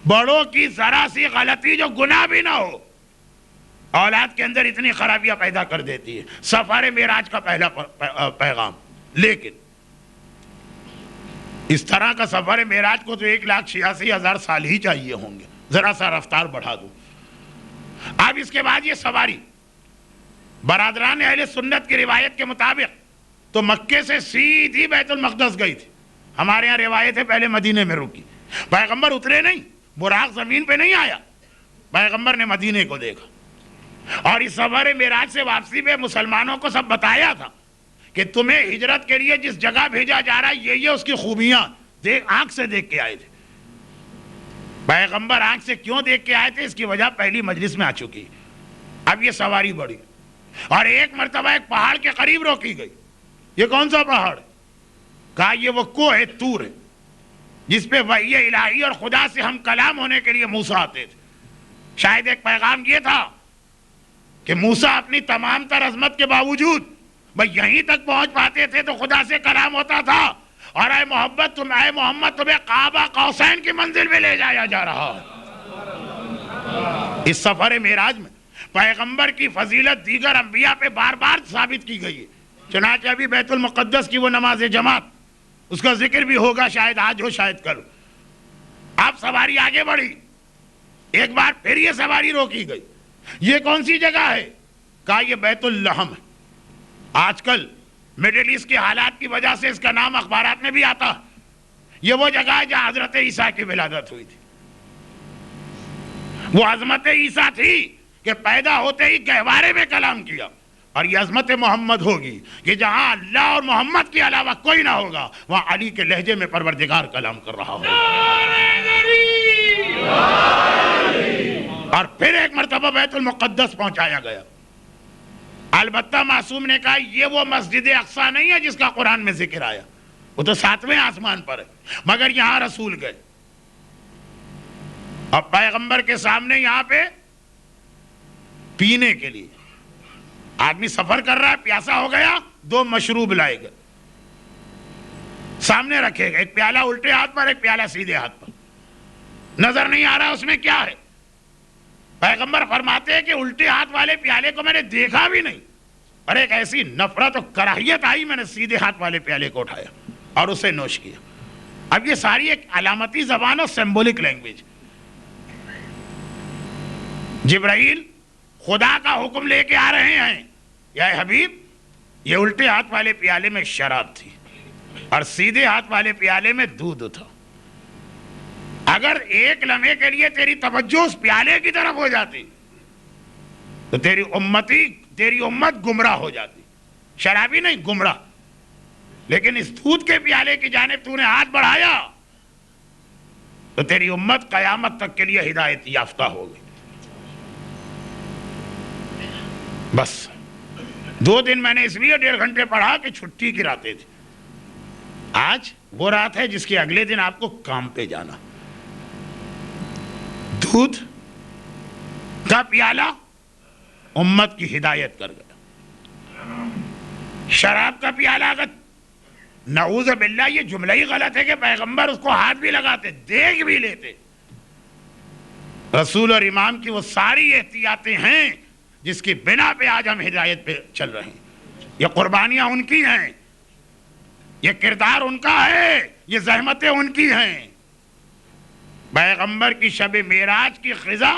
بڑوں کی ذرا سی غلطی جو گناہ بھی نہ ہو اولاد کے اندر اتنی خرابیاں پیدا کر دیتی ہے. سفر معراج کا پہلا پیغام. لیکن اس طرح کا سفر معراج کو تو 1,86,000 سال ہی چاہیے ہوں گے. ذرا سا رفتار بڑھا دوں. اب اس کے بعد یہ سواری برادران اہل سنت کی روایت کے مطابق تو مکے سے سیدھی بیت المقدس گئی تھی. ہمارے ہاں روایت ہے پہلے مدینے میں رکی. پیغمبر اترے نہیں, براق زمین پہ نہیں آیا, پیغمبر نے مدینے کو دیکھا. اور اس سفر معراج سے واپسی پہ مسلمانوں کو سب بتایا تھا کہ تمہیں ہجرت کے لیے جس جگہ بھیجا جا رہا ہے یہ اس کی خوبیاں آنکھ سے دیکھ کے آئے تھے. پیغمبر آنکھ سے کیوں دیکھ کے آئے تھے اس کی وجہ پہلی مجلس میں آ چکی. اب یہ سواری بڑھی اور ایک مرتبہ ایک پہاڑ کے قریب روکی گئی. یہ کون سا پہاڑ ہے؟ کہا یہ وہ کوہ طور ہے جس پہ وحی الہی اور خدا سے ہم کلام ہونے کے لیے موسیٰ آتے تھے. شاید ایک پیغام یہ تھا کہ موسیٰ اپنی تمام تر عظمت کے باوجود بھئی یہیں تک پہنچ پاتے تھے تو خدا سے کلام ہوتا تھا. اور اے محمد تمہیں قاب قوسین کی منزل میں لے جایا جا رہا ہے. اس سفر معراج میں پیغمبر کی فضیلت دیگر انبیاء پہ بار بار ثابت کی گئی ہے. چنانچہ ابھی بیت المقدس کی وہ نماز جماعت اس کا ذکر بھی ہوگا, شاید آج ہو شاید کل. اب سواری آگے بڑھی, ایک بار پھر یہ سواری روکی گئی. یہ کون سی جگہ ہے؟ کہا یہ بیت اللحم ہے. آج کل میڈل ایسٹ کے حالات کی وجہ سے اس کا نام اخبارات میں بھی آتا. یہ وہ جگہ ہے جہاں حضرت عیسیٰ کی ولادت ہوئی تھی. وہ عظمت عیسیٰ تھی کہ پیدا ہوتے ہی گہوارے میں کلام کیا. اور یہ عظمت محمد ہوگی کہ جہاں اللہ اور محمد کے علاوہ کوئی نہ ہوگا وہاں علی کے لہجے میں پروردگار کلام کر رہا ہوگا. اور پھر ایک مرتبہ بیت المقدس پہنچایا گیا. البتہ معصوم نے کہا یہ وہ مسجد اقصی نہیں ہے جس کا قرآن میں ذکر آیا, وہ تو 7ویں آسمان پر ہے, مگر یہاں رسول گئے. اور پیغمبر کے سامنے یہاں پہ پینے کے لیے آدمی سفر کر رہا ہے, پیاسا ہو گیا, 2 مشروب لائے گئے, سامنے رکھے گئے. ایک پیالہ الٹے ہاتھ پر, ایک پیالہ سیدھے ہاتھ پر. نظر نہیں آ رہا اس میں کیا ہے. پیغمبر فرماتے ہیں کہ الٹے ہاتھ والے پیالے کو میں نے دیکھا بھی نہیں, اور ایک ایسی نفرت و کراہیت آئی, میں نے سیدھے ہاتھ والے پیالے کو اٹھایا اور اسے نوش کیا. اب یہ ساری ایک علامتی زبان اور سمبولک لینگویج. جبرائیل خدا کا حکم لے کے آ رہے ہیں, یا حبیب یہ الٹے ہاتھ والے پیالے میں شراب تھی, اور سیدھے ہاتھ والے پیالے میں دودھ تھا. اگر ایک لمحے کے لیے تیری توجہ اس پیالے کی طرف ہو جاتی تو تیری امت گمراہ ہو جاتی. شرابی نہیں، گمراہ. لیکن اس دودھ کے پیالے کی جانب تو نے ہاتھ بڑھایا تو تیری امت قیامت تک کے لیے ہدایت یافتہ ہو گئی. بس 2 دن میں نے اس لیے 1.5 گھنٹے پڑھا کہ چھٹی کی راتیں تھی. آج وہ رات ہے جس کے اگلے دن آپ کو کام پہ جانا. دودھ کا پیالہ امت کی ہدایت کر گیا. شراب کا پیالہ اگر نعوذ باللہ یہ جملہ ہی غلط ہے کہ پیغمبر اس کو ہاتھ بھی لگاتے، دیکھ بھی لیتے. رسول اور امام کی وہ ساری احتیاطیں ہیں جس کی بنا پہ آج ہم ہدایت پہ چل رہے ہیں. یہ قربانیاں ان کی ہیں، یہ کردار ان کا ہے، یہ زحمتیں ان کی ہیں. پیغمبر کی شب معراج کی غذا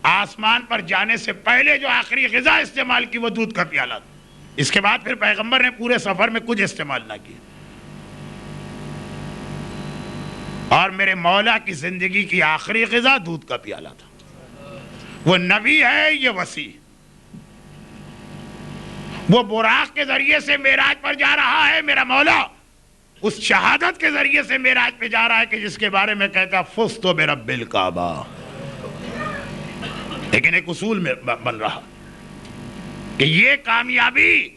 آسمان پر جانے سے پہلے جو آخری غذا استعمال کی وہ دودھ کا پیالہ تھا. اس کے بعد پھر پیغمبر نے پورے سفر میں کچھ استعمال نہ کیا. اور میرے مولا کی زندگی کی آخری غذا دودھ کا پیالہ تھا. وہ نبی ہے، یہ وسیع. وہ براق کے ذریعے سے معراج پر جا رہا ہے میرا مولا، اس شہادت کے ذریعے سے معراج پہ جا رہا ہے کہ جس کے بارے میں کہتا فزت برب الکعبہ. لیکن ایک اصول میں بن رہا کہ یہ کامیابی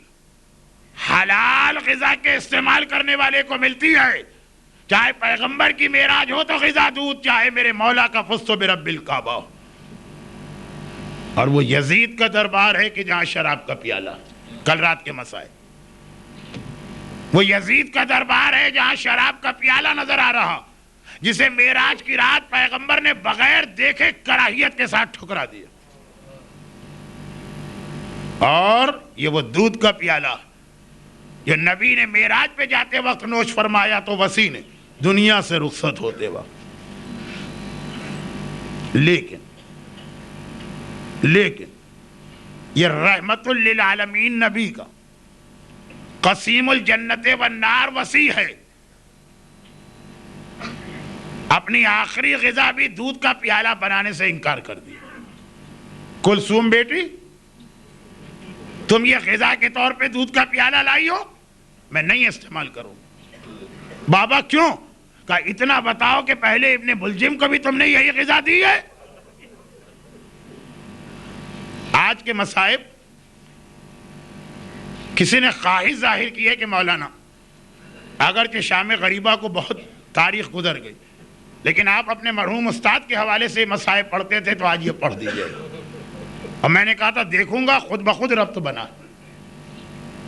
حلال غذا کے استعمال کرنے والے کو ملتی ہے. چاہے پیغمبر کی معراج ہو تو غذا دودھ، چاہے میرے مولا کا فزت برب الکعبہ. اور وہ یزید کا دربار ہے کہ جہاں شراب کا پیالہ، کل رات کے مسائل، وہ یزید کا دربار ہے جہاں شراب کا پیالہ نظر آ رہا، جسے معراج کی رات پیغمبر نے بغیر دیکھے کراہیت کے ساتھ ٹھکرا دیا. اور یہ وہ دودھ کا پیالہ یہ نبی نے معراج پہ جاتے وقت نوش فرمایا تو وسیع نے دنیا سے رخصت ہوتے وقت. لیکن یہ رحمت للعالمین نبی کا قسیم الجنت والنار وسیع ہے. اپنی آخری غذا بھی دودھ کا پیالہ بنانے سے انکار کر دیا. کلثوم بیٹی تم یہ غذا کے طور پہ دودھ کا پیالہ لائی ہو، میں نہیں استعمال کروں. بابا کیوں؟ کہا اتنا بتاؤ کہ پہلے ابن ملجم کو بھی تم نے یہی غذا دی ہے. آج کے مصائب کسی نے خواہش ظاہر کی ہے کہ مولانا اگرچہ شام غریبہ کو بہت تاریخ گزر گئی، لیکن آپ اپنے مرحوم استاد کے حوالے سے مصائب پڑھتے تھے تو آج یہ پڑھ دیجئے. اور میں نے کہا تھا دیکھوں گا خود بخود ربط بنا.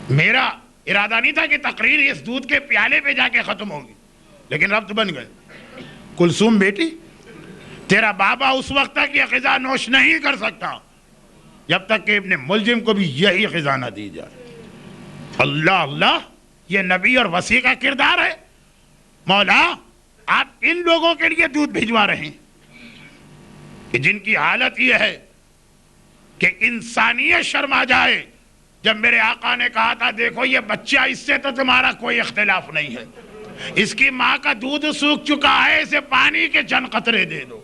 میرا ارادہ نہیں تھا کہ تقریر اس دودھ کے پیالے پہ جا کے ختم ہوگی، لیکن ربط بن گئے. کلثوم بیٹی تیرا بابا اس وقت تک یہ غذا نوش نہیں کر سکتا جب تک کہ ابن ملجم کو بھی یہی غذا نہ دی جائے. اللہ اللہ، یہ نبی اور وسیع کا کردار ہے. مولا آپ ان لوگوں کے لیے دودھ بھجوا رہے ہیں کہ جن کی حالت یہ ہے کہ انسانیت شرما جائے. جب میرے آقا نے کہا تھا دیکھو یہ بچہ، اس سے تو تمہارا کوئی اختلاف نہیں ہے، اس کی ماں کا دودھ سوکھ چکا ہے، اسے پانی کے چند قطرے دے دو.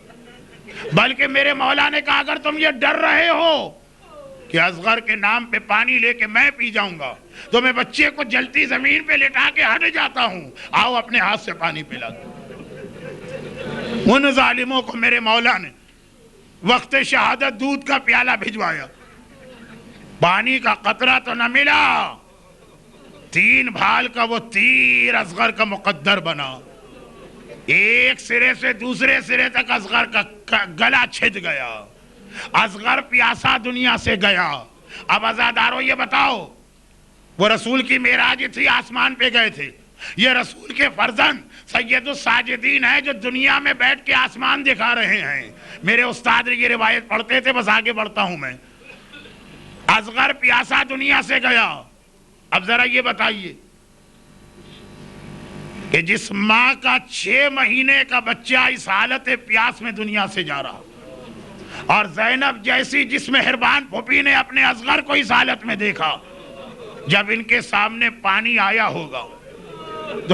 بلکہ میرے مولا نے کہا اگر تم یہ ڈر رہے ہو کہ اصغر کے نام پہ پانی لے کے میں پی جاؤں گا تو میں بچے کو جلتی زمین پہ لٹا کے ہٹ جاتا ہوں، آؤ اپنے ہاتھ سے پانی پلا دو. ان ظالموں کو میرے مولا نے وقت شہادت دودھ کا پیالہ بھجوایا، پانی کا قطرہ تو نہ ملا. 3 بھال کا وہ تیر اصغر کا مقدر بنا. ایک سرے سے دوسرے سرے تک اصغر کا گلا چھد گیا. اصغر پیاسا دنیا سے گیا. اب عزادارو یہ بتاؤ، وہ رسول کی معراج تھی، آسمان پہ گئے تھے. یہ رسول کے فرزند سید الساجدین ہیں جو دنیا میں بیٹھ کے آسمان دکھا رہے ہیں. میرے استاد نے یہ روایت پڑھتے تھے، بس آگے بڑھتا ہوں میں. اصغر پیاسا دنیا سے گیا. اب ذرا یہ بتائیے کہ جس ماں کا 6 مہینے کا بچہ اس حالت پیاس میں دنیا سے جا رہا، اور زینب جیسی جس مہربان پھوپھی نے اپنے اصغر کو اس حالت میں دیکھا، جب ان کے سامنے پانی آیا ہوگا تو